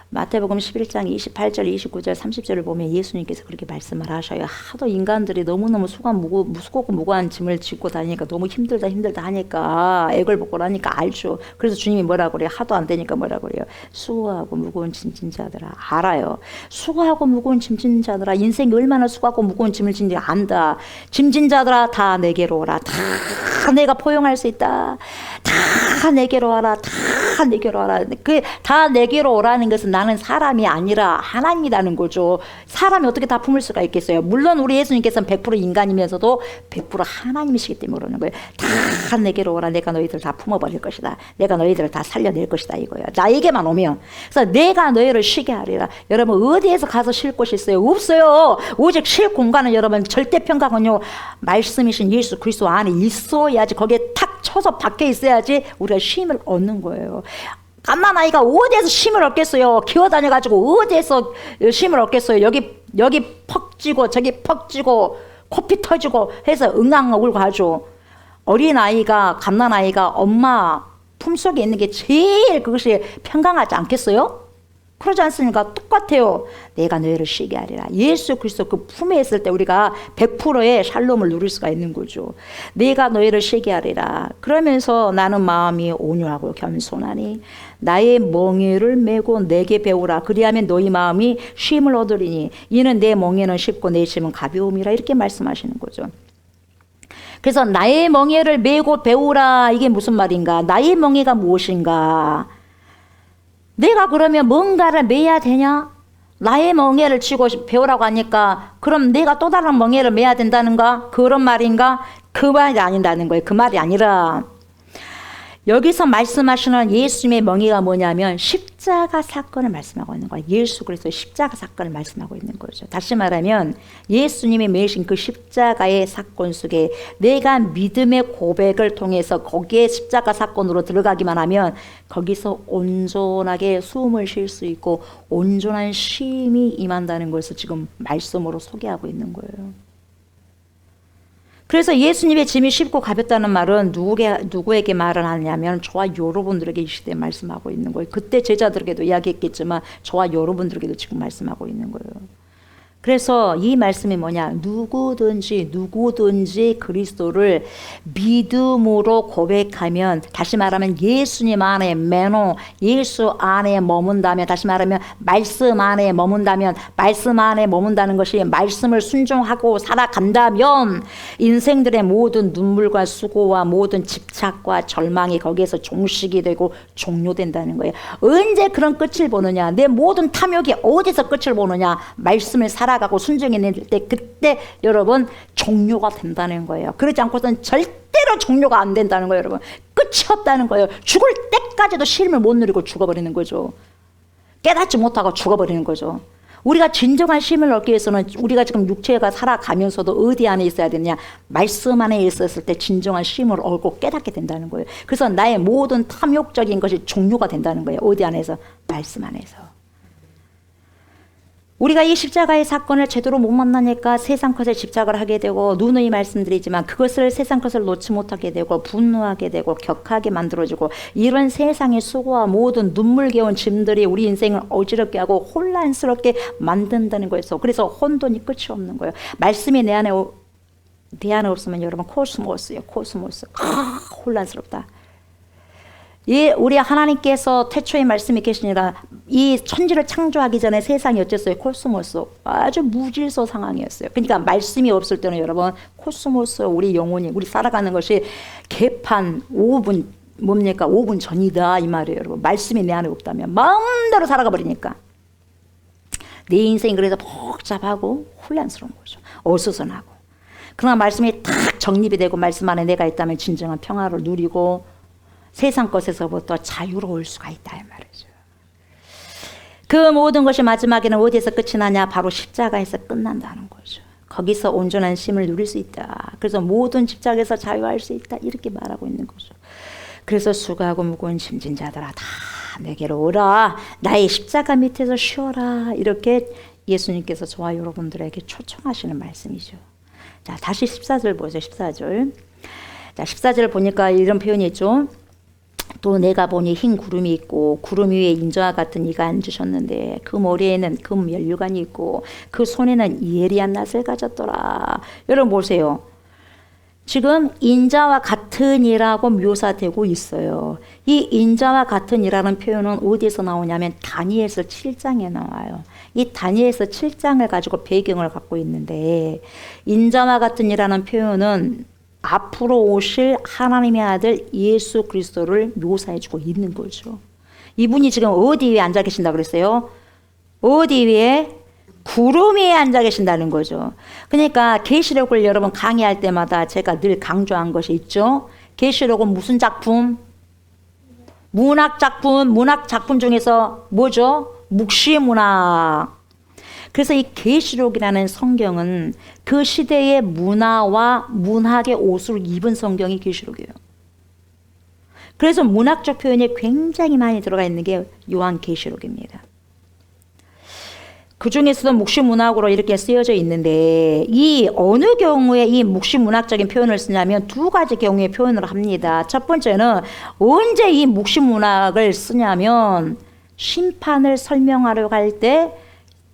마태복음 11장 28절, 29절, 30절을 보면 예수님께서 그렇게 말씀을 하셔요. 하도 인간들이 너무너무 수고고 무거운 짐을 짓고 다니니까 너무 힘들다 하니까 애걸복걸하니까 알죠. 그래서 주님이 뭐라고 그래요? 하도 안 되니까 뭐라고 그래요? 수고하고 무거운 짐진 자들아. 알아요. 수고하고 무거운 짐진 자들아. 인생이 얼마나 수고하고 무거운 짐을 짓는지 안다. 짐진 자들아 다 내게로 오라. 다 내가 포용할 수 있다. 다 내게로 와라. 다 내게로 와라. 그 다 내게로 오라는 것은 나는 사람이 아니라 하나님이라는 거죠. 사람이 어떻게 다 품을 수가 있겠어요? 물론 우리 예수님께서는 100% 인간이면서도 100% 하나님이시기 때문에 그러는 거예요. 다 내게로 오라. 내가 너희들 다 품어버릴 것이다. 내가 너희들을 다 살려낼 것이다 이거예요. 나에게만 오면. 그래서 내가 너희를 쉬게 하리라. 여러분 어디에서 가서 쉴 곳이 있어요? 없어요. 오직 쉴 공간은 여러분 절대 평강은요. 말씀이신 예수 그리스도 안에 있어야지. 거기에 탁 쳐서 밖에 있어야지 우리가 쉼을 얻는 거예요. 갓난아이가 어디에서 쉼을 얻겠어요? 기어다녀가지고 어디에서 쉼을 얻겠어요? 여기 퍽 찌고 저기 퍽 찌고 코피 터지고 해서 응앙 울고 하죠. 어린아이가 갓난아이가 엄마 품속에 있는 게 제일 그것이 평강하지 않겠어요? 그러지 않습니까? 똑같아요. 내가 너희를 쉬게 하리라. 예수 그리스도 그 품에 있을 때 우리가 100%의 샬롬을 누릴 수가 있는 거죠. 내가 너희를 쉬게 하리라. 그러면서 나는 마음이 온유하고 겸손하니 나의 멍에를 메고 내게 배우라. 그리하면 너희 마음이 쉼을 얻으리니 이는 내 멍에는 쉽고 내 짐은 가벼움이라. 이렇게 말씀하시는 거죠. 그래서 나의 멍에를 메고 배우라. 이게 무슨 말인가? 나의 멍에가 무엇인가? 내가 그러면 뭔가를 매야 되냐? 나의 멍에를 쥐고 배우라고 하니까 그럼 내가 또 다른 멍에를 매야 된다는가? 그런 말인가? 그 말이 아니라는 거예요. 그 말이 아니라 여기서 말씀하시는 예수님의 멍에가 뭐냐면 십자가 사건을 말씀하고 있는 거예요. 예수 그리스도의 십자가 사건을 말씀하고 있는 거죠. 다시 말하면 예수님이 매신 그 십자가의 사건 속에 내가 믿음의 고백을 통해서 거기에 십자가 사건으로 들어가기만 하면 거기서 온전하게 숨을 쉴 수 있고 온전한 쉼이 임한다는 것을 지금 말씀으로 소개하고 있는 거예요. 그래서 예수님의 짐이 쉽고 가볍다는 말은 누구에게 말을 하냐면 저와 여러분들에게 이 시대에 말씀하고 있는 거예요. 그때 제자들에게도 이야기했겠지만 저와 여러분들에게도 지금 말씀하고 있는 거예요. 그래서 이 말씀이 뭐냐? 누구든지 그리스도를 믿음으로 고백하면, 다시 말하면 예수님 안에 매너, 예수 안에 머문다면, 다시 말하면 말씀 안에 머문다면, 말씀 안에 머문다는 것이 말씀을 순종하고 살아간다면 인생들의 모든 눈물과 수고와 모든 집착과 절망이 거기에서 종식이 되고 종료된다는 거예요. 언제 그런 끝을 보느냐? 내 모든 탐욕이 어디서 끝을 보느냐? 말씀을 살아가고 순종해낼 때 그때 여러분 종료가 된다는 거예요. 그러지 않고서는 절대로 종료가 안 된다는 거예요. 여러분 끝이 없다는 거예요. 죽을 때까지도 쉼을 못 누리고 죽어버리는 거죠. 깨닫지 못하고 죽어버리는 거죠. 우리가 진정한 쉼을 얻기 위해서는 우리가 지금 육체가 살아가면서도 어디 안에 있어야 되느냐? 말씀 안에 있었을 때 진정한 쉼을 얻고 깨닫게 된다는 거예요. 그래서 나의 모든 탐욕적인 것이 종료가 된다는 거예요. 어디 안에서? 말씀 안에서. 우리가 이 십자가의 사건을 제대로 못 만나니까 세상 것에 집착을 하게 되고, 누누이 말씀드리지만 그것을 세상 것을 놓지 못하게 되고 분노하게 되고 격하게 만들어지고, 이런 세상의 수고와 모든 눈물겨운 짐들이 우리 인생을 어지럽게 하고 혼란스럽게 만든다는 거예요. 그래서 혼돈이 끝이 없는 거예요. 말씀이 내 안에 없으면 여러분 코스모스예요. 코스모스. 혼란스럽다. 우리 하나님께서 태초에 말씀이 계시니라 이 천지를 창조하기 전에 세상이 어땠어요? 코스모스. 아주 무질서 상황이었어요. 그러니까 말씀이 없을 때는 여러분 코스모스, 우리 영혼이, 우리 살아가는 것이 개판 5분 뭡니까? 5분 전이다 이 말이에요. 여러분 말씀이 내 안에 없다면 마음대로 살아가 버리니까 내 인생이 그래서 복잡하고 혼란스러운 거죠. 어수선하고. 그러나 말씀이 딱 정립이 되고 말씀 안에 내가 있다면 진정한 평화를 누리고 세상 것에서부터 자유로울 수가 있다 이 말이죠. 그 모든 것이 마지막에는 어디에서 끝이 나냐? 바로 십자가에서 끝난다는 거죠. 거기서 온전한 쉼을 누릴 수 있다. 그래서 모든 집착에서 자유할 수 있다. 이렇게 말하고 있는 거죠. 그래서 수고하고 무거운 짐진 자들아 다 내게로 오라. 나의 십자가 밑에서 쉬어라. 이렇게 예수님께서 저와 여러분들에게 초청하시는 말씀이죠. 자, 다시 14절 보세요. 14절. 자, 14절 보니까 이런 표현이 있죠. 또 내가 보니 흰 구름이 있고 구름 위에 인자와 같은 이가 앉으셨는데 그 머리에는 금 면류관이 있고 그 손에는 예리한 낫을 가졌더라. 여러분 보세요. 지금 인자와 같은 이라고 묘사되고 있어요. 이 인자와 같은 이라는 표현은 어디서 나오냐면 다니엘서 7장에 나와요. 이 다니엘서 7장을 가지고 배경을 갖고 있는데 인자와 같은 이라는 표현은 앞으로 오실 하나님의 아들 예수 그리스도를 묘사해주고 있는 거죠. 이분이 지금 어디 위에 앉아 계신다고 그랬어요? 어디 위에? 구름 위에 앉아 계신다는 거죠. 그러니까 계시록을 여러분 강의할 때마다 제가 늘 강조한 것이 있죠. 계시록은 무슨 작품? 문학 작품 중에서 뭐죠? 묵시문학. 그래서 이 계시록이라는 성경은 그 시대의 문화와 문학의 옷을 입은 성경이 계시록이에요. 그래서 문학적 표현이 굉장히 많이 들어가 있는 게 요한 계시록입니다. 그 중에서도 묵시문학으로 이렇게 쓰여져 있는데 이 어느 경우에 이 묵시문학적인 표현을 쓰냐면 두 가지 경우에 표현을 합니다. 첫 번째는 언제 이 묵시문학을 쓰냐면 심판을 설명하려고 할 때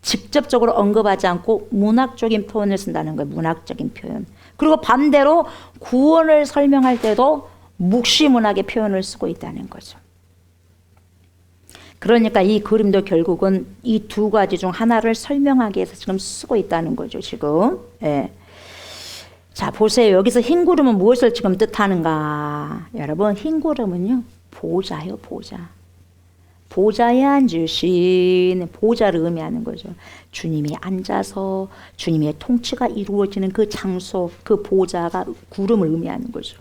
직접적으로 언급하지 않고 문학적인 표현을 쓴다는 거예요. 문학적인 표현. 그리고 반대로 구원을 설명할 때도 묵시문학의 표현을 쓰고 있다는 거죠. 그러니까 이 그림도 결국은 이 두 가지 중 하나를 설명하기 위해서 지금 쓰고 있다는 거죠. 지금. 예. 자, 보세요. 여기서 흰 구름은 무엇을 지금 뜻하는가? 여러분, 흰 구름은요, 보좌요, 보좌. 보좌에 앉으신 보좌를 의미하는 거죠. 주님이 앉아서 주님의 통치가 이루어지는 그 장소, 그 보좌가 구름을 의미하는 거죠.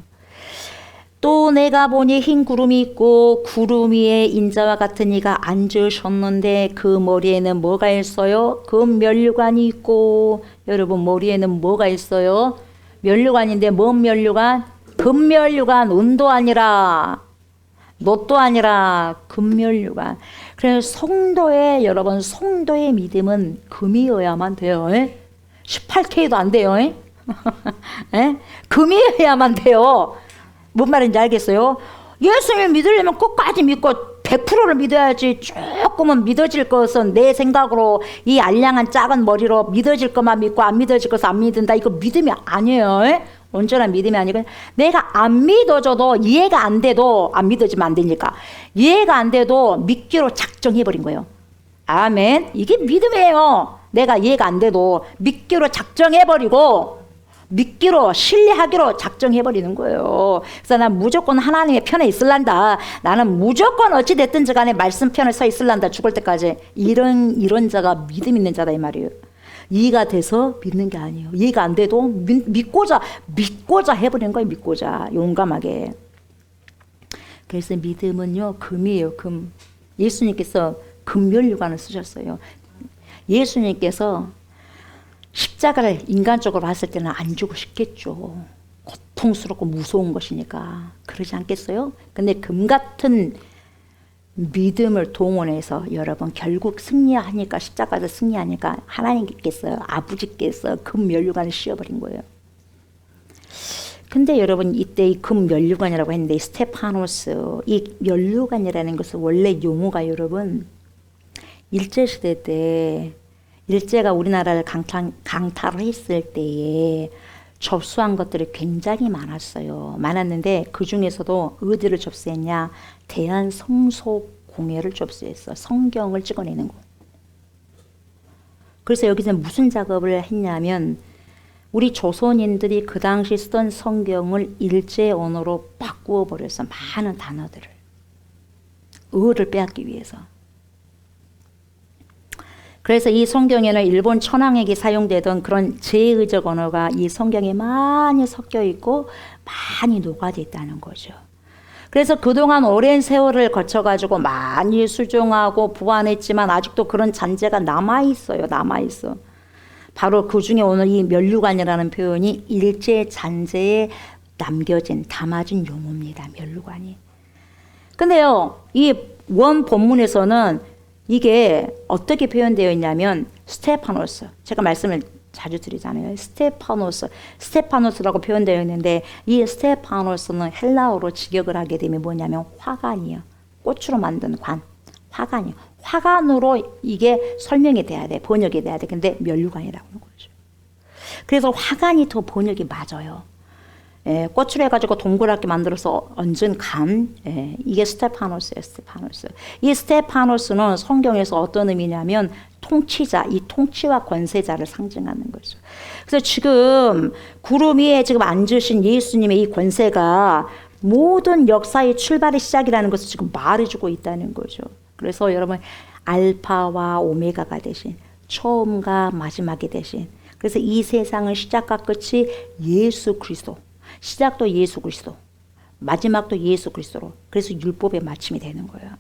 또 내가 보니 흰 구름이 있고 구름 위에 인자와 같은 이가 앉으셨는데 그 머리에는 뭐가 있어요? 금 면류관이 있고. 여러분 머리에는 뭐가 있어요? 면류관인데 뭔 면류관? 금 면류관. 은도 아니라 놋도 아니라 금면류관. 그래서 성도의 여러분 성도의 믿음은 금이어야만 돼요. 18K도 안 돼요. 금이어야만 돼요. 뭔 말인지 알겠어요? 예수님을 믿으려면 끝까지 믿고 100%를 믿어야지. 조금은 믿어질 것은 내 생각으로 이 알량한 작은 머리로 믿어질 것만 믿고 안 믿어질 것은 안 믿는다. 이거 믿음이 아니에요. 온전한 믿음이 아니고 내가 안 믿어져도 이해가 안 돼도 안 믿어지면 안 되니까 이해가 안 돼도 믿기로 작정해버린 거예요. 아멘. 이게 믿음이에요. 내가 이해가 안 돼도 믿기로 작정해버리고 믿기로 신뢰하기로 작정해버리는 거예요. 그래서 난 무조건 하나님의 편에 있을란다. 나는 무조건 어찌 됐든지 간에 말씀 편에 서 있을란다. 죽을 때까지. 이런 자가 믿음 있는 자다 이 말이에요. 이해가 돼서 믿는 게 아니에요. 이해가 안 돼도 믿고자 해버리는 거예요. 믿고자 용감하게. 그래서 믿음은요 금이에요. 금. 예수님께서 금면류관을 쓰셨어요. 예수님께서 십자가를 인간적으로 봤을 때는 안 주고 싶겠죠. 고통스럽고 무서운 것이니까. 그러지 않겠어요? 근데 금 같은 믿음을 동원해서 여러분 결국 승리하니까 십자가에서 승리하니까 하나님께서 아버지께서 금 면류관을 씌워버린 거예요. 근데 여러분 이때 이 금 면류관이라고 했는데 스테파노스 이 면류관이라는 것은 원래 용어가 여러분 일제시대 때 일제가 우리나라를 강탈을 했을 때에 접수한 것들이 굉장히 많았는데 그 중에서도 어디를 접수했냐? 대한성소공회를 접수했어. 성경을 찍어내는 거. 그래서 여기서 무슨 작업을 했냐면 우리 조선인들이 그 당시 쓰던 성경을 일제 언어로 바꾸어 버려서 많은 단어들을 어를 빼앗기 위해서. 그래서 이 성경에는 일본 천황에게 사용되던 그런 제의적 언어가 이 성경에 많이 섞여 있고 많이 녹아져 있다는 거죠. 그래서 그동안 오랜 세월을 거쳐가지고 많이 수정하고 보완했지만 아직도 그런 잔재가 남아있어요. 남아있어. 바로 그 중에 오늘 이 면류관이라는 표현이 일제 잔재에 남겨진 담아진 용어입니다. 면류관이. 근데요, 이 원 본문에서는 이게 어떻게 표현되어 있냐면 스테파노스, 제가 말씀을 자주 드리잖아요. 스테파노스라고 표현되어 있는데 이 스테파노스는 헬라어로 직역을 하게 되면 뭐냐면 화관이요. 꽃으로 만든 관, 화관이요. 화관으로 이게 설명이 돼야 돼, 번역이 돼야 돼. 근데 면류관이라고 하는 거죠. 그래서 화관이 더 번역이 맞아요. 예, 꽃으로 해가지고 동그랗게 만들어서 얹은 간, 예, 이게 스테파노스예요. 스테파노스. 이 스테파노스는 성경에서 어떤 의미냐면 통치자, 이 통치와 권세자를 상징하는 거죠. 그래서 지금 구름 위에 지금 앉으신 예수님의 이 권세가 모든 역사의 출발의 시작이라는 것을 지금 말해주고 있다는 거죠. 그래서 여러분 알파와 오메가가 되신, 처음과 마지막이 되신, 그래서 이 세상의 시작과 끝이 예수 그리스도, 시작도 예수 그리스도, 마지막도 예수 그리스도로, 그래서 율법의 마침이 되는 거예요.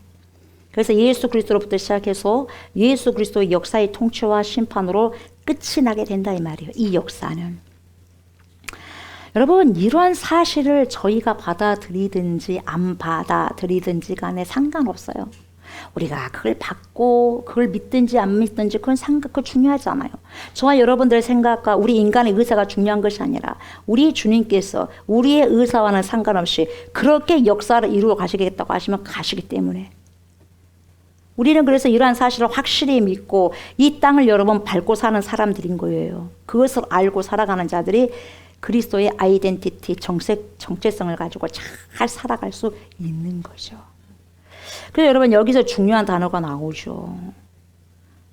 그래서 예수 그리스도로부터 시작해서 예수 그리스도의 역사의 통치와 심판으로 끝이 나게 된다 이 말이에요. 이 역사는. 여러분, 이러한 사실을 저희가 받아들이든지 안 받아들이든지 간에 상관없어요. 우리가 그걸 받고 그걸 믿든지 안 믿든지 그건 중요하지 않아요. 저와 여러분들의 생각과 우리 인간의 의사가 중요한 것이 아니라 우리 주님께서 우리의 의사와는 상관없이 그렇게 역사를 이루어 가시겠다고 하시면 가시기 때문에 우리는 그래서 이러한 사실을 확실히 믿고 이 땅을 여러분 밟고 사는 사람들인 거예요. 그것을 알고 살아가는 자들이 그리스도의 아이덴티티, 정체성을 가지고 잘 살아갈 수 있는 거죠. 그래서 여러분 여기서 중요한 단어가 나오죠.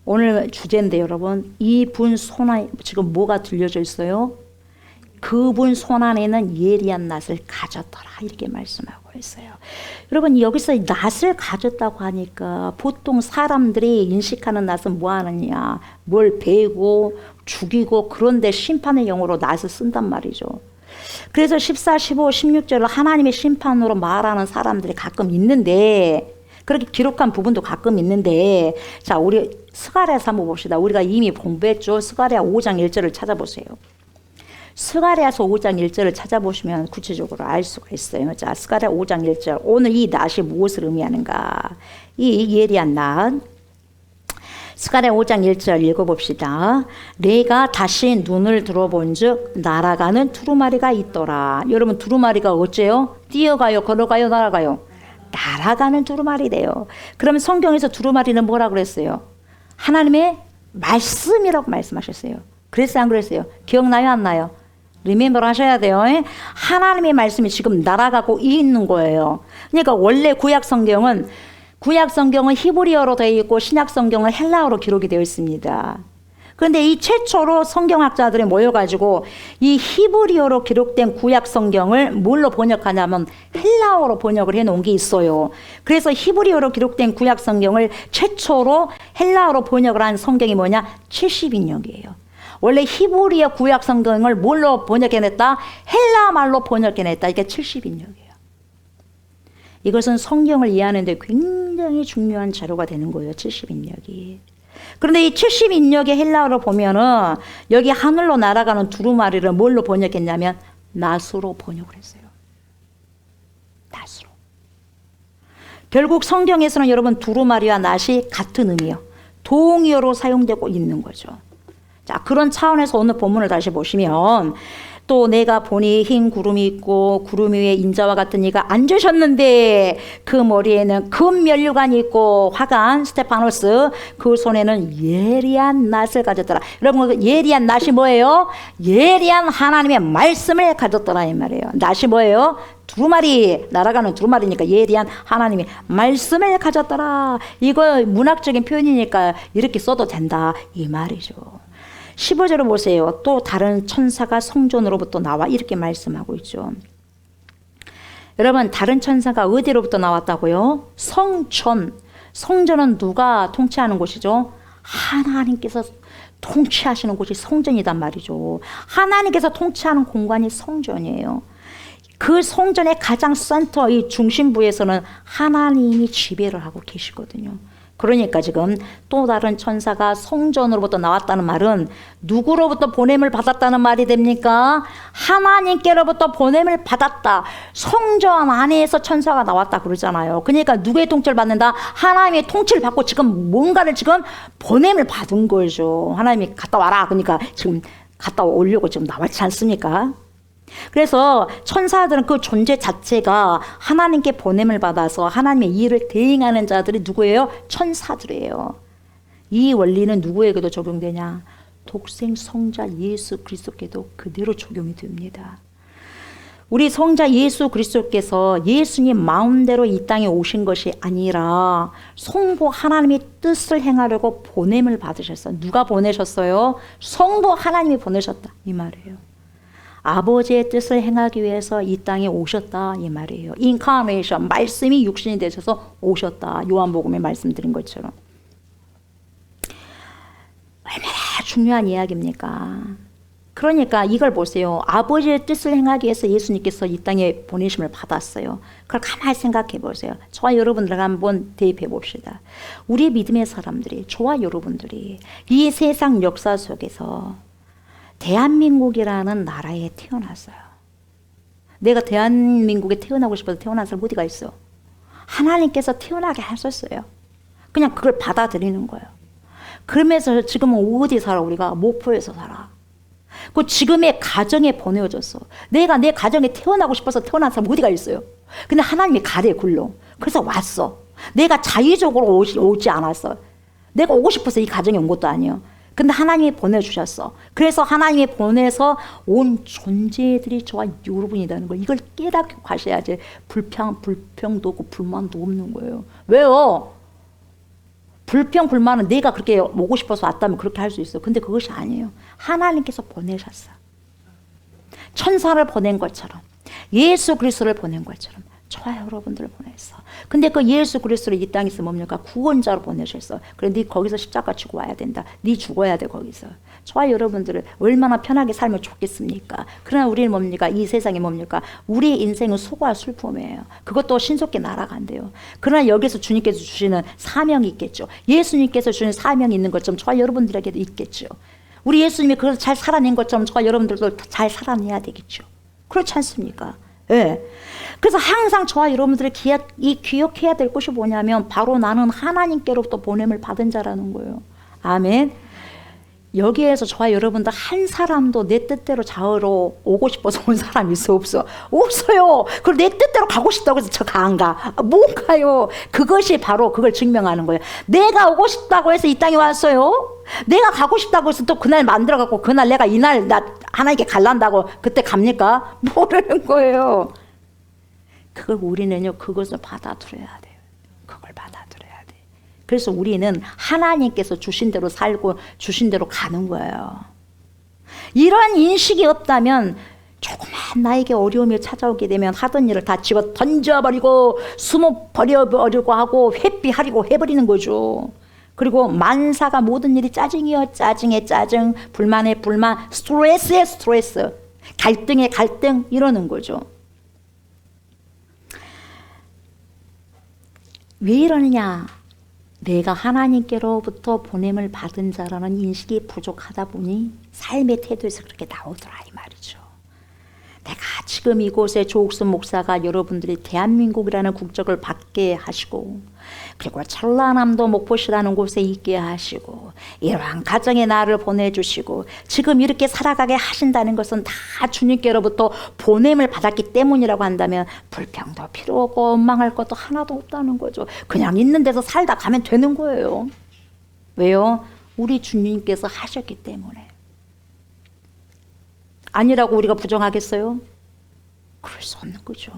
오늘 주제인데 여러분, 이분 손 안에 지금 뭐가 들려져 있어요? 그분 손 안에는 예리한 낫을 가졌더라 이렇게 말씀하고 있어요. 여러분 여기서 낫을 가졌다고 하니까 보통 사람들이 인식하는 낫은 뭐 하느냐, 뭘 베고 죽이고 그런데 심판의 영으로 낫을 쓴단 말이죠. 그래서 14, 15, 16절을 하나님의 심판으로 말하는 사람들이 가끔 있는데, 그렇게 기록한 부분도 가끔 있는데, 자 우리 스가랴서 한번 봅시다. 우리가 이미 공부했죠. 스가랴 5장 1절을 찾아보세요. 스가랴서 5장 1절을 찾아보시면 구체적으로 알 수가 있어요. 자, 스가랴 5장 1절. 오늘 이 낫이 무엇을 의미하는가? 이 예리한 낫. 스가랴 5장 1절 읽어봅시다. 내가 다시 눈을 들어본즉 날아가는 두루마리가 있더라. 여러분 두루마리가 어째요? 뛰어가요? 걸어가요? 날아가요? 날아가는 두루마리래요. 그러면 성경에서 두루마리는 뭐라고 그랬어요? 하나님의 말씀이라고 말씀하셨어요. 그랬어요? 안 그랬어요? 기억나요? 안 나요? 리멤버 하셔야 돼요. 하나님의 말씀이 지금 날아가고 있는 거예요. 그러니까 원래 구약 성경은 히브리어로 되어 있고 신약 성경은 헬라어로 기록이 되어 있습니다. 그런데 이 최초로 성경학자들이 모여가지고 이 히브리어로 기록된 구약 성경을 뭘로 번역하냐면 헬라어로 번역을 해놓은 게 있어요. 그래서 히브리어로 기록된 구약 성경을 최초로 헬라어로 번역을 한 성경이 뭐냐? 70인역이에요. 원래 히브리어 구약 성경을 뭘로 번역해냈다? 헬라 말로 번역해냈다. 이게 70인역이에요. 이것은 성경을 이해하는 데 굉장히 중요한 자료가 되는 거예요. 70인역이. 그런데 이 70인역의 헬라어를 보면은 여기 하늘로 날아가는 두루마리를 뭘로 번역했냐면 낫으로 번역을 했어요. 낫으로. 결국 성경에서는 여러분 두루마리와 낫이 같은 의미요. 동의어로 사용되고 있는 거죠. 자, 그런 차원에서 오늘 본문을 다시 보시면 또 내가 보니 흰 구름이 있고 구름 위에 인자와 같은 이가 앉으셨는데 그 머리에는 금 면류관이 있고 화관 스테파노스 그 손에는 예리한 낫을 가졌더라. 여러분 그 예리한 낫이 뭐예요? 예리한 하나님의 말씀을 가졌더라 이 말이에요. 낫이 뭐예요? 두루마리, 날아가는 두루마리니까 예리한 하나님의 말씀을 가졌더라. 이거 문학적인 표현이니까 이렇게 써도 된다 이 말이죠. 15절을 보세요. 또 다른 천사가 성전으로부터 나와 이렇게 말씀하고 있죠. 여러분 다른 천사가 어디로부터 나왔다고요? 성전. 성전은 누가 통치하는 곳이죠? 하나님께서 통치하시는 곳이 성전이단 말이죠. 하나님께서 통치하는 공간이 성전이에요. 그 성전의 가장 센터 이 중심부에서는 하나님이 지배를 하고 계시거든요. 그러니까 지금 또 다른 천사가 성전으로부터 나왔다는 말은 누구로부터 보냄을 받았다는 말이 됩니까? 하나님께로부터 보냄을 받았다. 성전 안에서 천사가 나왔다 그러잖아요. 그러니까 누구의 통치를 받는다? 하나님의 통치를 받고 지금 뭔가를 지금 보냄을 받은 거죠. 하나님이 갔다 와라. 그러니까 지금 갔다 오려고 지금 나왔지 않습니까? 그래서 천사들은 그 존재 자체가 하나님께 보냄을 받아서 하나님의 일을 대행하는 자들이 누구예요? 천사들이에요. 이 원리는 누구에게도 적용되냐? 독생 성자 예수 그리스도께도 그대로 적용이 됩니다. 우리 성자 예수 그리스도께서 예수님 마음대로 이 땅에 오신 것이 아니라 성부 하나님의 뜻을 행하려고 보냄을 받으셨어요. 누가 보내셨어요? 성부 하나님이 보내셨다 이 말이에요. 아버지의 뜻을 행하기 위해서 이 땅에 오셨다 이 말이에요. 인카네이션, 말씀이 육신이 되셔서 오셨다. 요한복음에 말씀드린 것처럼. 얼마나 중요한 이야기입니까? 그러니까 이걸 보세요. 아버지의 뜻을 행하기 위해서 예수님께서 이 땅에 보내심을 받았어요. 그걸 가만히 생각해 보세요. 저와 여러분들 한번 대입해 봅시다. 우리 믿음의 사람들이, 저와 여러분들이 이 세상 역사 속에서 대한민국이라는 나라에 태어났어요. 내가 대한민국에 태어나고 싶어서 태어난 사람 어디가 있어? 하나님께서 태어나게 하셨어요. 그냥 그걸 받아들이는 거예요. 그러면서 지금은 어디 살아? 우리가 목포에서 살아. 그 지금의 가정에 보내어졌어. 내가 내 가정에 태어나고 싶어서 태어난 사람 어디가 있어요? 근데 하나님이 가래 굴러. 그래서 왔어. 내가 자의적으로 오지 않았어. 내가 오고 싶어서 이 가정에 온 것도 아니에요. 근데 하나님이 보내주셨어. 그래서 하나님이 보내서 온 존재들이 저와 여러분이라는 걸 이걸 깨닫고 가셔야지 불평도 없고 불만도 없는 거예요. 왜요? 불평불만은 내가 그렇게 오고 싶어서 왔다면 그렇게 할 수 있어. 근데 그것이 아니에요. 하나님께서 보내셨어. 천사를 보낸 것처럼 예수 그리스도를 보낸 것처럼 저와 여러분들을 보냈어. 근데 그 예수 그리스도를 이 땅에서 뭡니까? 구원자로 보내셨어. 그래, 네 거기서 십자가 지고 와야 된다. 네 죽어야 돼 거기서. 저와 여러분들을 얼마나 편하게 살면 좋겠습니까? 그러나 우리는 뭡니까? 이 세상이 뭡니까? 우리의 인생은 수고와 슬픔이에요. 그것도 신속히 날아간대요. 그러나 여기서 주님께서 주시는 사명이 있겠죠. 예수님께서 주신 사명이 있는 것처럼 저와 여러분들에게도 있겠죠. 우리 예수님이 그걸 잘 살아낸 것처럼 저와 여러분들도 잘 살아내야 되겠죠. 그렇지 않습니까? 예. 그래서 항상 저와 여러분들이 기억해야 될 것이 뭐냐면 바로 나는 하나님께로부터 보냄을 받은 자라는 거예요. 아멘. 여기에서 저와 여러분들 한 사람도 내 뜻대로 좌우로 오고 싶어서 온 사람이 있어 없어? 없어요. 그걸 내 뜻대로 가고 싶다고 해서 저 안 가. 뭔가요? 그것이 바로 그걸 증명하는 거예요. 내가 오고 싶다고 해서 이 땅에 왔어요. 내가 가고 싶다고 해서 또 그날 만들어갖고 그날 내가 이날 나 하나님께 갈란다고 그때 갑니까? 모르는 거예요. 그걸 우리는요 그것을 받아들여야 돼요. 그걸 받아들여야 돼. 그래서 우리는 하나님께서 주신 대로 살고 주신 대로 가는 거예요. 이런 인식이 없다면 조그만 나에게 어려움이 찾아오게 되면 하던 일을 다 집어 던져버리고 숨어버리고 하고 회피하려고 해버리는 거죠. 그리고 만사가 모든 일이 짜증이요 짜증에 짜증, 불만에 불만, 스트레스에 스트레스, 갈등에 갈등 이러는 거죠. 왜 이러느냐? 내가 하나님께로부터 보냄을 받은 자라는 인식이 부족하다 보니 삶의 태도에서 그렇게 나오더라 이 말이죠. 내가 지금 이곳에 조옥순 목사가 여러분들이 대한민국이라는 국적을 받게 하시고 그리고 전라남도 목포시라는 곳에 있게 하시고 이러한 가정에 나를 보내주시고 지금 이렇게 살아가게 하신다는 것은 다 주님께로부터 보냄을 받았기 때문이라고 한다면 불평도 필요 없고 원망할 것도 하나도 없다는 거죠. 그냥 있는 데서 살다 가면 되는 거예요. 왜요? 우리 주님께서 하셨기 때문에. 아니라고 우리가 부정하겠어요? 그럴 수 없는 거죠.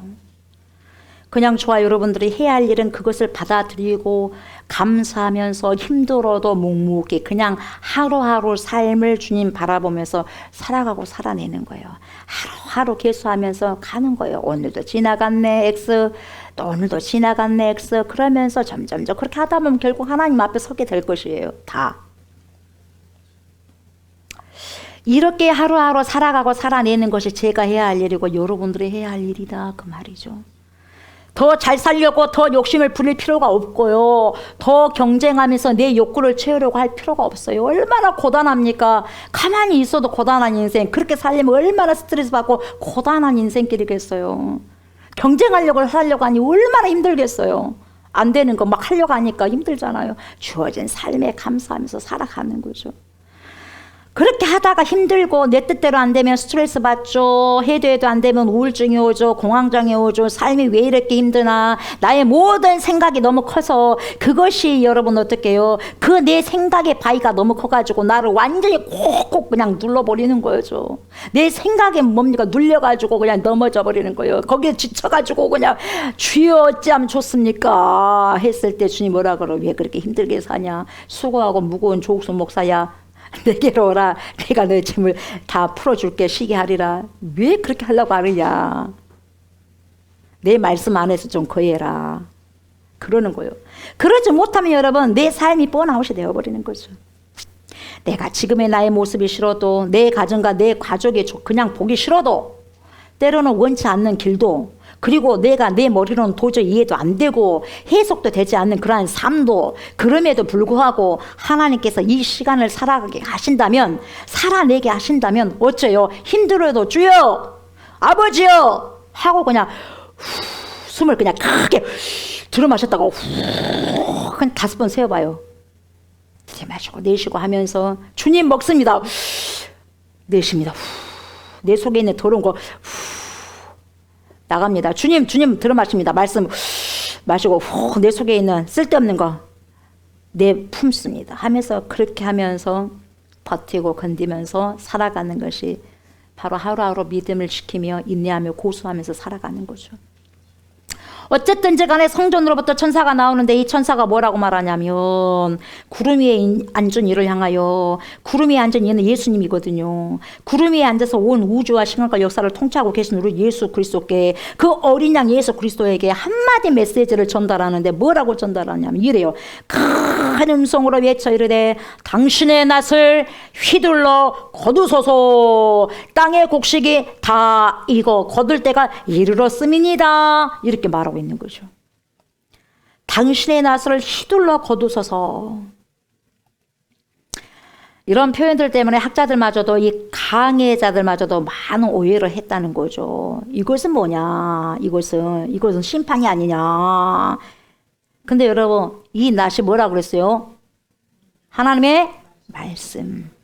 그냥 저와 여러분들이 해야 할 일은 그것을 받아들이고 감사하면서 힘들어도 묵묵히 그냥 하루하루 삶을 주님 바라보면서 살아가고 살아내는 거예요. 하루하루 계수하면서 가는 거예요. 오늘도 지나갔네 X, 또 오늘도 지나갔네 X. 그러면서 점점점 그렇게 하다 보면 결국 하나님 앞에 서게 될 것이에요. 다. 이렇게 하루하루 살아가고 살아내는 것이 제가 해야 할 일이고 여러분들이 해야 할 일이다 그 말이죠. 더 잘 살려고 더 욕심을 부릴 필요가 없고요. 더 경쟁하면서 내 욕구를 채우려고 할 필요가 없어요. 얼마나 고단합니까? 가만히 있어도 고단한 인생. 그렇게 살려면 얼마나 스트레스 받고 고단한 인생길이겠어요. 경쟁하려고 하려고 하니 얼마나 힘들겠어요. 안 되는 거 막 하려고 하니까 힘들잖아요. 주어진 삶에 감사하면서 살아가는 거죠. 그렇게 하다가 힘들고 내 뜻대로 안 되면 스트레스 받죠. 해도 안 되면 우울증이 오죠. 공황장애 오죠. 삶이 왜 이렇게 힘드나. 나의 모든 생각이 너무 커서 그것이 여러분 어떻게 해요? 그 내 생각의 바위가 너무 커가지고 나를 완전히 콕콕 그냥 눌러버리는 거죠. 내 생각에 뭡니까? 눌려가지고 그냥 넘어져 버리는 거예요. 거기에 지쳐가지고 그냥 주여 어찌하면 좋습니까? 했을 때 주님 뭐라 그러? 왜 그렇게 힘들게 사냐? 수고하고 무거운 조국수 목사야. 내게로 오라. 내가 너의 짐을 다 풀어줄게. 쉬게 하리라. 왜 그렇게 하려고 하느냐. 내 말씀 안에서 좀 거해라. 그러는 거예요. 그러지 못하면 여러분 내 삶이 번아웃이 되어버리는 거죠. 내가 지금의 나의 모습이 싫어도 내 가정과 내 가족이 그냥 보기 싫어도 때로는 원치 않는 길도 그리고 내가 내 머리로는 도저히 이해도 안 되고 해석도 되지 않는 그러한 삶도 그럼에도 불구하고 하나님께서 이 시간을 살아가게 하신다면 살아내게 하신다면 어째요? 힘들어도 주여 아버지요 하고 그냥 숨을 그냥 크게 들어 마셨다가 그냥 5번 세어봐요. 들이마시고 내쉬고 하면서 주님 먹습니다. 내쉽니다. 내 속에 있는 더러운 거 나갑니다. 주님 들어 마십니다. 말씀 마시고 내 속에 있는 쓸데없는 거 내 품습니다. 하면서 그렇게 하면서 버티고 건디면서 살아가는 것이 바로 하루하루 믿음을 지키며 인내하며 고수하면서 살아가는 거죠. 어쨌든지 간에 성전으로부터 천사가 나오는데 이 천사가 뭐라고 말하냐면 구름 위에 앉은 이를 향하여 구름 위에 앉은 이는 예수님이거든요. 구름 위에 앉아서 온 우주와 시간과 역사를 통치하고 계신 우리 예수 그리스도께 그 어린 양 예수 그리스도에게 한마디 메시지를 전달하는데 뭐라고 전달하냐면 이래요. 큰 음성으로 외쳐 이르되 당신의 낯을 휘둘러 거두소서 땅의 곡식이 다 익어 거둘 때가 이르렀음이니이다. 이렇게 말하고 있는 거죠. 당신의 낯을 휘둘러 거두소서. 이런 표현들 때문에 학자들마저도 이 강해자들마저도 많은 오해를 했다는 거죠. 이것은 뭐냐? 이것은 심판이 아니냐? 근데 여러분 이 낯이 뭐라고 그랬어요? 하나님의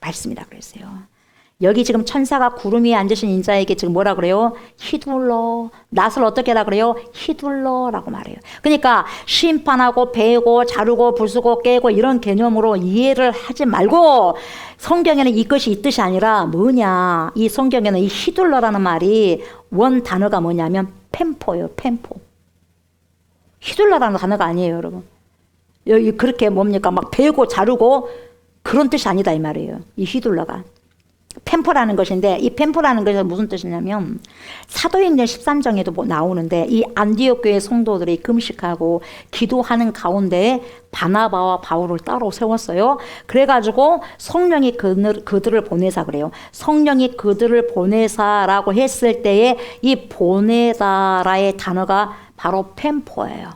말씀이라 그랬어요. 여기 지금 천사가 구름 위에 앉으신 인자에게 지금 뭐라 그래요? 휘둘러. 낯을 어떻게 하라 그래요? 휘둘러라고 말해요. 그러니까 심판하고 베고 자르고 부수고 깨고 이런 개념으로 이해를 하지 말고 성경에는 이것이 있듯이 아니라 뭐냐. 이 성경에는 이 휘둘러라는 말이 원 단어가 뭐냐면 펜포예요. 펜포. 휘둘러라는 단어가 아니에요, 여러분. 여기 그렇게 뭡니까? 막 베고 자르고 그런 뜻이 아니다 이 말이에요. 이 휘둘러가. 펜포라는 것인데 이 펜포라는 것이 무슨 뜻이냐면 사도행전 13장에도 나오는데 이 안디옥 교회 성도들이 금식하고 기도하는 가운데 바나바와 바울을 따로 세웠어요. 그래가지고 성령이 그들을 보내사 그래요. 성령이 그들을 보내사라고 했을 때에 이 보내다라의 단어가 바로 펜포예요.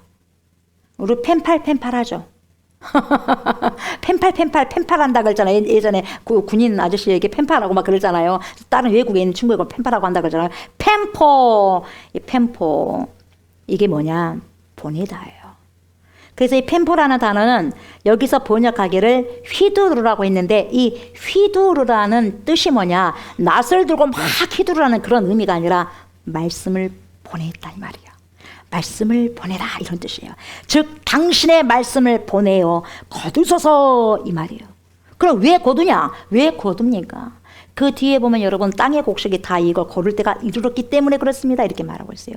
우리 펜팔 하죠. 펜팔 한다 그랬잖아요. 예전에 그 군인 아저씨에게 펜팔하고 막 그러잖아요. 다른 외국에 있는 친구가 펜팔하고 한다 그러잖아요. 펜포. 이 펜포. 이게 뭐냐? 보내다예요. 그래서 이 펜포라는 단어는 여기서 번역하기를 휘두르라고 했는데 이 휘두르라는 뜻이 뭐냐? 낯을 들고 막 휘두르라는 그런 의미가 아니라 말씀을 보냈다 이 말이에요. 말씀을 보내라 이런 뜻이에요. 즉 당신의 말씀을 보내요. 거두소서 이 말이에요. 그럼 왜 거두냐? 왜 거둡니까? 그 뒤에 보면 여러분 땅의 곡식이 다 익어 거둘 때가 이르렀기 때문에 그렇습니다. 이렇게 말하고 있어요.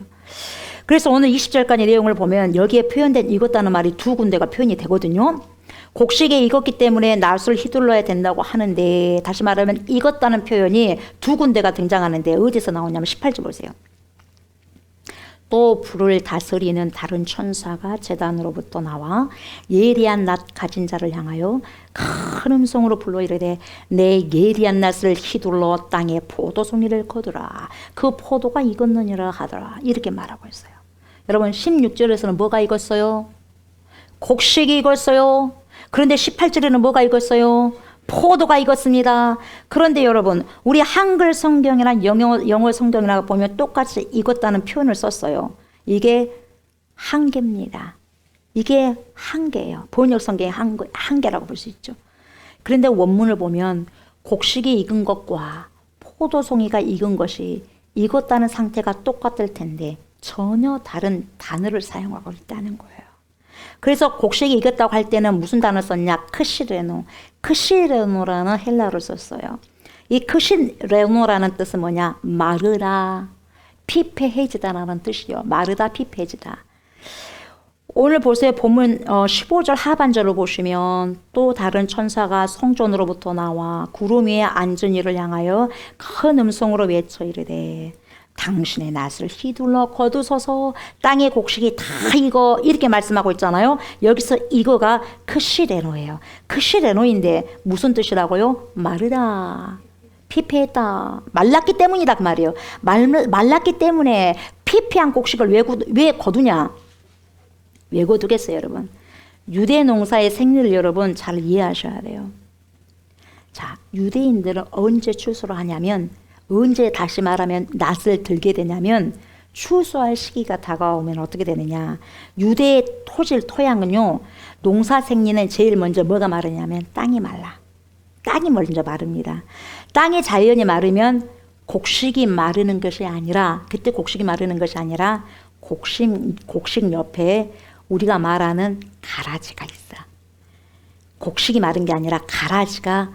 그래서 오늘 20절까지 내용을 보면 여기에 표현된 익었다는 말이 두 군데가 표현이 되거든요. 곡식이 익었기 때문에 낫을 휘둘러야 된다고 하는데 다시 말하면 익었다는 표현이 두 군데가 등장하는데 어디서 나오냐면 18절 보세요. 또 불을 다스리는 다른 천사가 제단으로부터 나와 예리한 낫 가진 자를 향하여 큰 음성으로 불러 이르되 내 예리한 낫을 휘둘러 땅에 포도송이를 거두라. 그 포도가 익었느니라 하더라. 이렇게 말하고 있어요. 여러분 16절에서는 뭐가 익었어요? 곡식이 익었어요. 그런데 18절에는 뭐가 익었어요? 포도가 익었습니다. 그런데 여러분 우리 한글 성경이나 영어 성경이나 보면 똑같이 익었다는 표현을 썼어요. 이게 한계입니다. 이게 한계예요. 번역 성경의 한계라고 볼 수 있죠. 그런데 원문을 보면 곡식이 익은 것과 포도송이가 익은 것이 익었다는 상태가 똑같을 텐데 전혀 다른 단어를 사용하고 있다는 거예요. 그래서 곡식이 익었다고 할 때는 무슨 단어 썼냐? 크시레노. 크시레노라는 헬라어를 썼어요. 이 크시레노라는 뜻은 뭐냐? 마르다, 피폐해지다라는 뜻이요. 마르다, 피폐해지다. 오늘 보세요. 본문 15절 하반절을 보시면 또 다른 천사가 성전으로부터 나와 구름 위에 앉은 이를 향하여 큰 음성으로 외쳐 이르되 당신의 낫을 휘둘러 거두소서 땅의 곡식이 다 익어 이렇게 말씀하고 있잖아요. 여기서 이거가 크시레노예요. 크시레노인데 무슨 뜻이라고요? 마르다, 피폐했다, 말랐기 때문이다 그 말이에요. 말랐기 때문에 피폐한 곡식을 왜 거두냐? 왜 거두겠어요 여러분? 유대 농사의 생리를 여러분 잘 이해하셔야 돼요. 자, 유대인들은 언제 추수를 하냐면 언제 다시 말하면 낫을 들게 되냐면 추수할 시기가 다가오면 어떻게 되느냐. 유대의 토양은요. 농사 생리는 제일 먼저 뭐가 마르냐면 땅이 말라. 땅이 먼저 마릅니다. 땅이 자연히 마르면 곡식이 마르는 것이 아니라 그때 곡식이 마르는 것이 아니라 곡식 옆에 우리가 말하는 가라지가 있어. 곡식이 마른 게 아니라 가라지가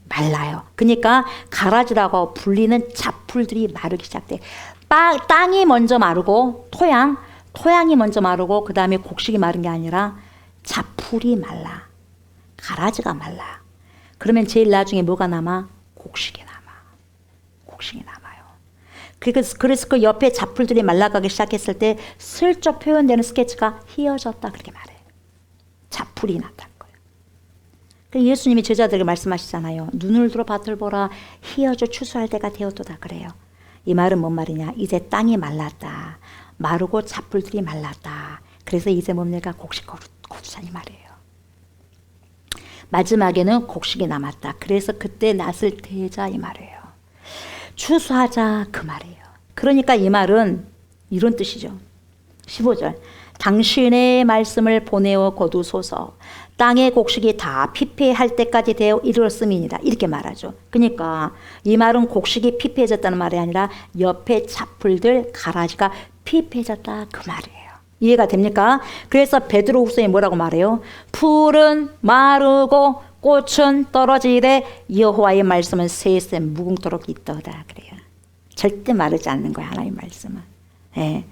말라요. 그러니까 가라지라고 불리는 잡풀들이 마르기 시작돼. 땅이 먼저 마르고 토양이 먼저 마르고 그 다음에 곡식이 마른 게 아니라 잡풀이 말라. 가라지가 말라. 그러면 제일 나중에 뭐가 남아? 곡식이 남아요. 그래서 그 옆에 잡풀들이 말라가기 시작했을 때 슬쩍 표현되는 스케치가 휘어졌다 그렇게 말해요. 잡풀이 났다는 거예요. 예수님이 제자들에게 말씀하시잖아요. 눈을 들어 밭을 보라 휘어져 추수할 때가 되었도다 그래요. 이 말은 뭔 말이냐? 이제 땅이 말랐다. 마르고 잡풀들이 말랐다. 그래서 이제 뭡니까? 곡식 거두자 이 말이에요. 마지막에는 곡식이 남았다. 그래서 그때 낫을 대자 이 말이에요. 추수하자 그 말이에요. 그러니까 이 말은 이런 뜻이죠. 15절 당신의 말씀을 보내어 거두소서 땅의 곡식이 다 피폐할 때까지 되어 이르렀음이니라 이렇게 말하죠. 그러니까 이 말은 곡식이 피폐해졌다는 말이 아니라 옆에 잡풀들 가라지가 피폐해졌다 그 말이에요. 이해가 됩니까? 그래서 베드로후서에 뭐라고 말해요? 풀은 마르고 꽃은 떨어지되 여호와의 말씀은 세세 무궁토록 있도다 그래요. 절대 마르지 않는 거예요. 하나님의 말씀은. 네.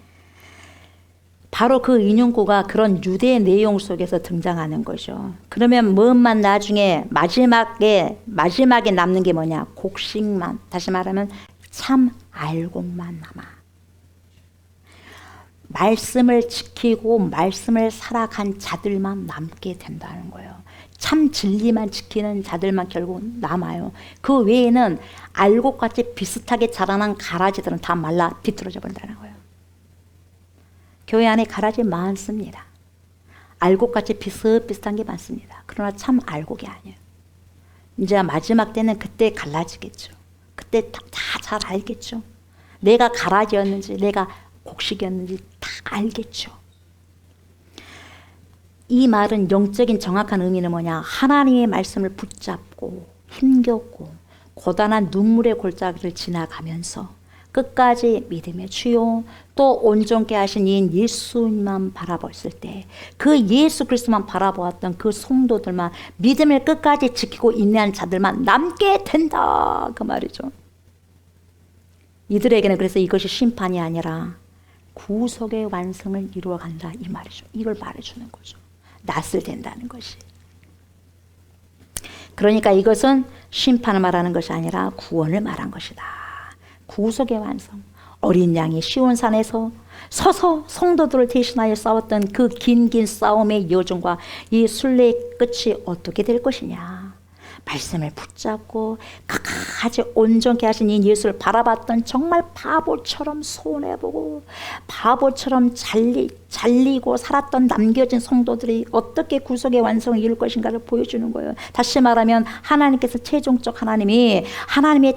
바로 그 인용구가 그런 유대의 내용 속에서 등장하는 거죠. 그러면 뭐만 나중에 마지막에 남는 게 뭐냐? 곡식만. 다시 말하면 참 알곡만 남아. 말씀을 지키고 말씀을 살아간 자들만 남게 된다는 거예요. 참 진리만 지키는 자들만 결국 남아요. 그 외에는 알곡같이 비슷하게 자라난 가라지들은 다 말라 비틀어져 버린다는 거예요. 교회 안에 가라지 많습니다. 알곡같이 비슷비슷한 게 많습니다. 그러나 참 알곡이 아니에요. 이제 마지막 때는 그때 갈라지겠죠. 그때 다 잘 알겠죠. 내가 가라지였는지 내가 곡식이었는지 다 알겠죠. 이 말은 영적인 정확한 의미는 뭐냐? 하나님의 말씀을 붙잡고 힘겹고 고단한 눈물의 골짜기를 지나가면서 끝까지 믿음의 주요 또 온전케 하신 이 예수님만 바라봤을 때 그 예수 그리스도만 바라보았던 그 성도들만 믿음을 끝까지 지키고 인내한 자들만 남게 된다 그 말이죠. 이들에게는 그래서 이것이 심판이 아니라 구속의 완성을 이루어간다 이 말이죠. 이걸 말해주는 거죠. 낫을 된다는 것이. 그러니까 이것은 심판을 말하는 것이 아니라 구원을 말한 것이다. 구속의 완성. 어린 양이 시온산에서 서서 성도들을 대신하여 싸웠던 그 긴 싸움의 여정과 이 순례의 끝이 어떻게 될 것이냐. 말씀을 붙잡고 끝까지 온전케 하신 이 예수를 바라봤던 정말 바보처럼 손해보고 바보처럼 잘리고 살았던 남겨진 성도들이 어떻게 구속의 완성을 이룰 것인가를 보여주는 거예요. 다시 말하면 하나님께서 최종적 하나님의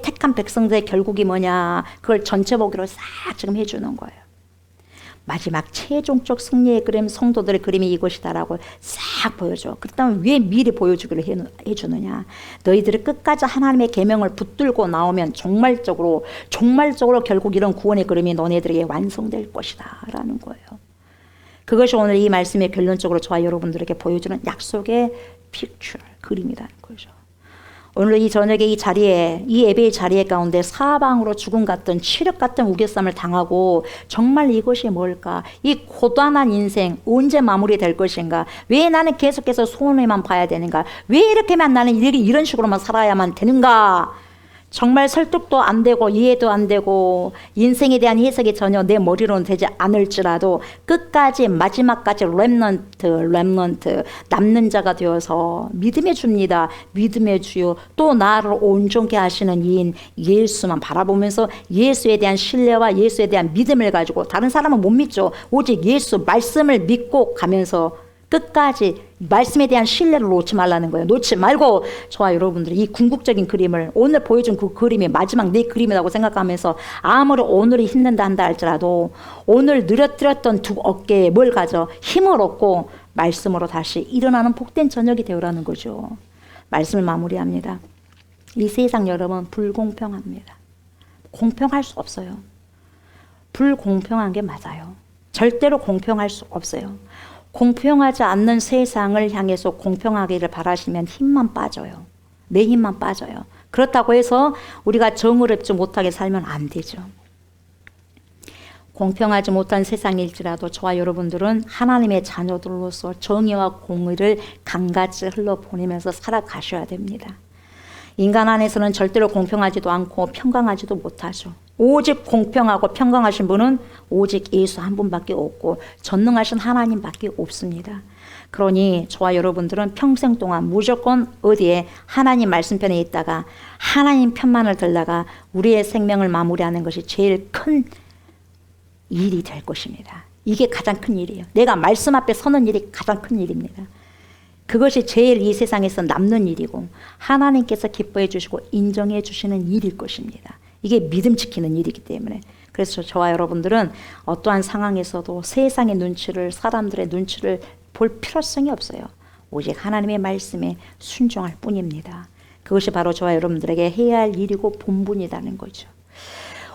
택한 백성들의 결국이 뭐냐, 그걸 전체 보기로 싹 지금 해주는 거예요. 마지막 최종적 승리의 그림, 성도들의 그림이 이것이다라고 싹 보여줘. 그렇다면 왜 미리 보여주기를 해주느냐? 너희들이 끝까지 하나님의 계명을 붙들고 나오면 종말적으로 결국 이런 구원의 그림이 너네들에게 완성될 것이다 라는 거예요. 그것이 오늘 이 말씀의 결론적으로 저와 여러분들에게 보여주는 약속의 픽처, 그림이라는 거죠. 오늘 이 저녁에 이 자리에, 이 예배의 자리에 가운데 사방으로 죽음 같은 치력 같은 우겨쌈을 당하고 정말 이것이 뭘까? 이 고단한 인생 언제 마무리될 것인가? 왜 나는 계속해서 손해만 봐야 되는가? 왜 이렇게만 나는 이런 식으로만 살아야만 되는가? 정말 설득도 안 되고 이해도 안 되고 인생에 대한 해석이 전혀 내 머리로는 되지 않을지라도 끝까지 마지막까지 렘넌트 남는 자가 되어서 믿음의 주입니다. 믿음의 주요 또 나를 온전케 하시는 이인 예수만 바라보면서 예수에 대한 신뢰와 예수에 대한 믿음을 가지고 다른 사람은 못 믿죠. 오직 예수 말씀을 믿고 가면서 끝까지 말씀에 대한 신뢰를 놓지 말라는 거예요. 놓지 말고 저와 여러분들이 이 궁극적인 그림을, 오늘 보여준 그 그림이 마지막 내 그림이라고 생각하면서 아무리 오늘이 힘든다 한다 할지라도 오늘 느려뜨렸던 두 어깨에 뭘 가져? 힘을 얻고 말씀으로 다시 일어나는 복된 저녁이 되어라는 거죠. 말씀을 마무리합니다. 이 세상 여러분 불공평합니다. 공평할 수 없어요. 불공평한 게 맞아요. 절대로 공평할 수 없어요. 공평하지 않는 세상을 향해서 공평하기를 바라시면 힘만 빠져요. 내 힘만 빠져요. 그렇다고 해서 우리가 정의롭지 못하게 살면 안 되죠. 공평하지 못한 세상일지라도 저와 여러분들은 하나님의 자녀들로서 정의와 공의를 강같이 흘러보내면서 살아가셔야 됩니다. 인간 안에서는 절대로 공평하지도 않고 평강하지도 못하죠. 오직 공평하고 평강하신 분은 오직 예수 한 분밖에 없고 전능하신 하나님밖에 없습니다. 그러니 저와 여러분들은 평생 동안 무조건 어디에 하나님 말씀편에 있다가 하나님 편만을 들다가 우리의 생명을 마무리하는 것이 제일 큰 일이 될 것입니다. 이게 가장 큰 일이에요. 내가 말씀 앞에 서는 일이 가장 큰 일입니다. 그것이 제일 이 세상에서 남는 일이고 하나님께서 기뻐해 주시고 인정해 주시는 일일 것입니다. 이게 믿음 지키는 일이기 때문에. 그래서 저와 여러분들은 어떠한 상황에서도 세상의 눈치를, 사람들의 눈치를 볼 필요성이 없어요. 오직 하나님의 말씀에 순종할 뿐입니다. 그것이 바로 저와 여러분들에게 해야 할 일이고 본분이라는 거죠.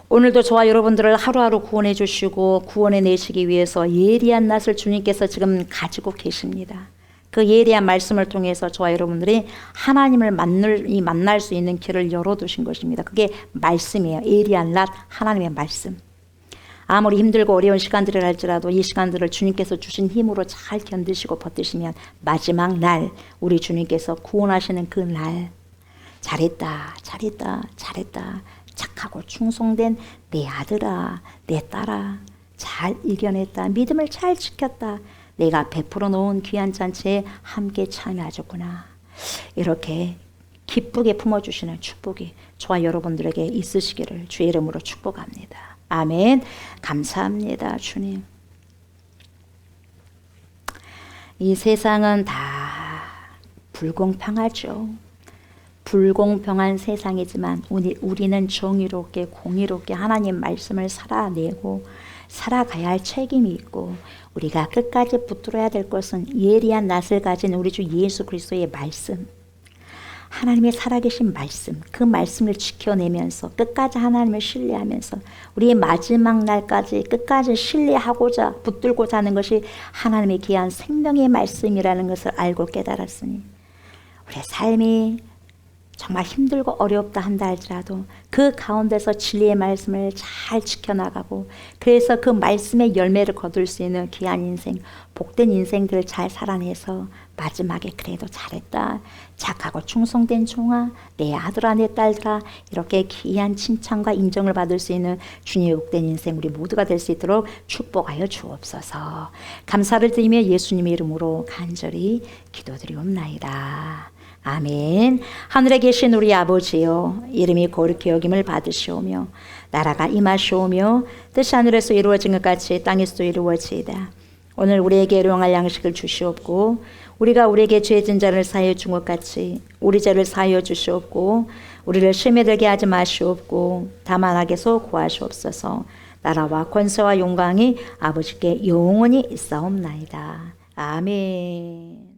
오늘도 저와 여러분들을 하루하루 구원해 주시고 구원해 내시기 위해서 예리한 낫을 주님께서 지금 가지고 계십니다. 그 예리한 말씀을 통해서 저와 여러분들이 하나님을 만날 수 있는 길을 열어두신 것입니다. 그게 말씀이에요. 예리한 낫, 하나님의 말씀. 아무리 힘들고 어려운 시간들을 할지라도 이 시간들을 주님께서 주신 힘으로 잘 견디시고 버티시면 마지막 날 우리 주님께서 구원하시는 그 날 잘했다 착하고 충성된 내 아들아 내 딸아 잘 이겨냈다 믿음을 잘 지켰다 내가 베풀어 놓은 귀한 잔치에 함께 참여하셨구나. 이렇게 기쁘게 품어주시는 축복이 저와 여러분들에게 있으시기를 주의 이름으로 축복합니다. 아멘. 감사합니다, 주님. 이 세상은 다 불공평하죠. 불공평한 세상이지만 우리는 정의롭게 공의롭게 하나님 말씀을 살아내고 살아가야 할 책임이 있고 우리가 끝까지 붙들어야 될 것은 예리한 낫을 가진 우리 주 예수 그리스도의 말씀, 하나님의 살아계신 말씀, 그 말씀을 지켜내면서 끝까지 하나님을 신뢰하면서 우리의 마지막 날까지 끝까지 신뢰하고자 붙들고자 하는 것이 하나님의 귀한 생명의 말씀이라는 것을 알고 깨달았으니 우리의 삶이 정말 힘들고 어렵다 한다 할지라도 그 가운데서 진리의 말씀을 잘 지켜나가고 그래서 그 말씀의 열매를 거둘 수 있는 귀한 인생, 복된 인생들을 잘 살아내서 마지막에 그래도 잘했다. 착하고 충성된 종아, 내 아들아, 내 딸들아, 이렇게 귀한 칭찬과 인정을 받을 수 있는 주님의 복된 인생 우리 모두가 될 수 있도록 축복하여 주옵소서. 감사를 드리며 예수님의 이름으로 간절히 기도드리옵나이다. 아멘. 하늘에 계신 우리 아버지여, 이름이 거룩히 여김을 받으시오며 나라가 임하시오며 뜻이 하늘에서 이루어진 것 같이 땅에서도 이루어지이다. 오늘 우리에게 일용할 양식을 주시옵고 우리가 우리에게 죄진 자를 사하여 준 것 같이 우리 죄를 사하여 주시옵고 우리를 시험에 들게 하지 마시옵고 다만 악에서 구하시옵소서. 나라와 권세와 영광이 아버지께 영원히 있사옵나이다. 아멘.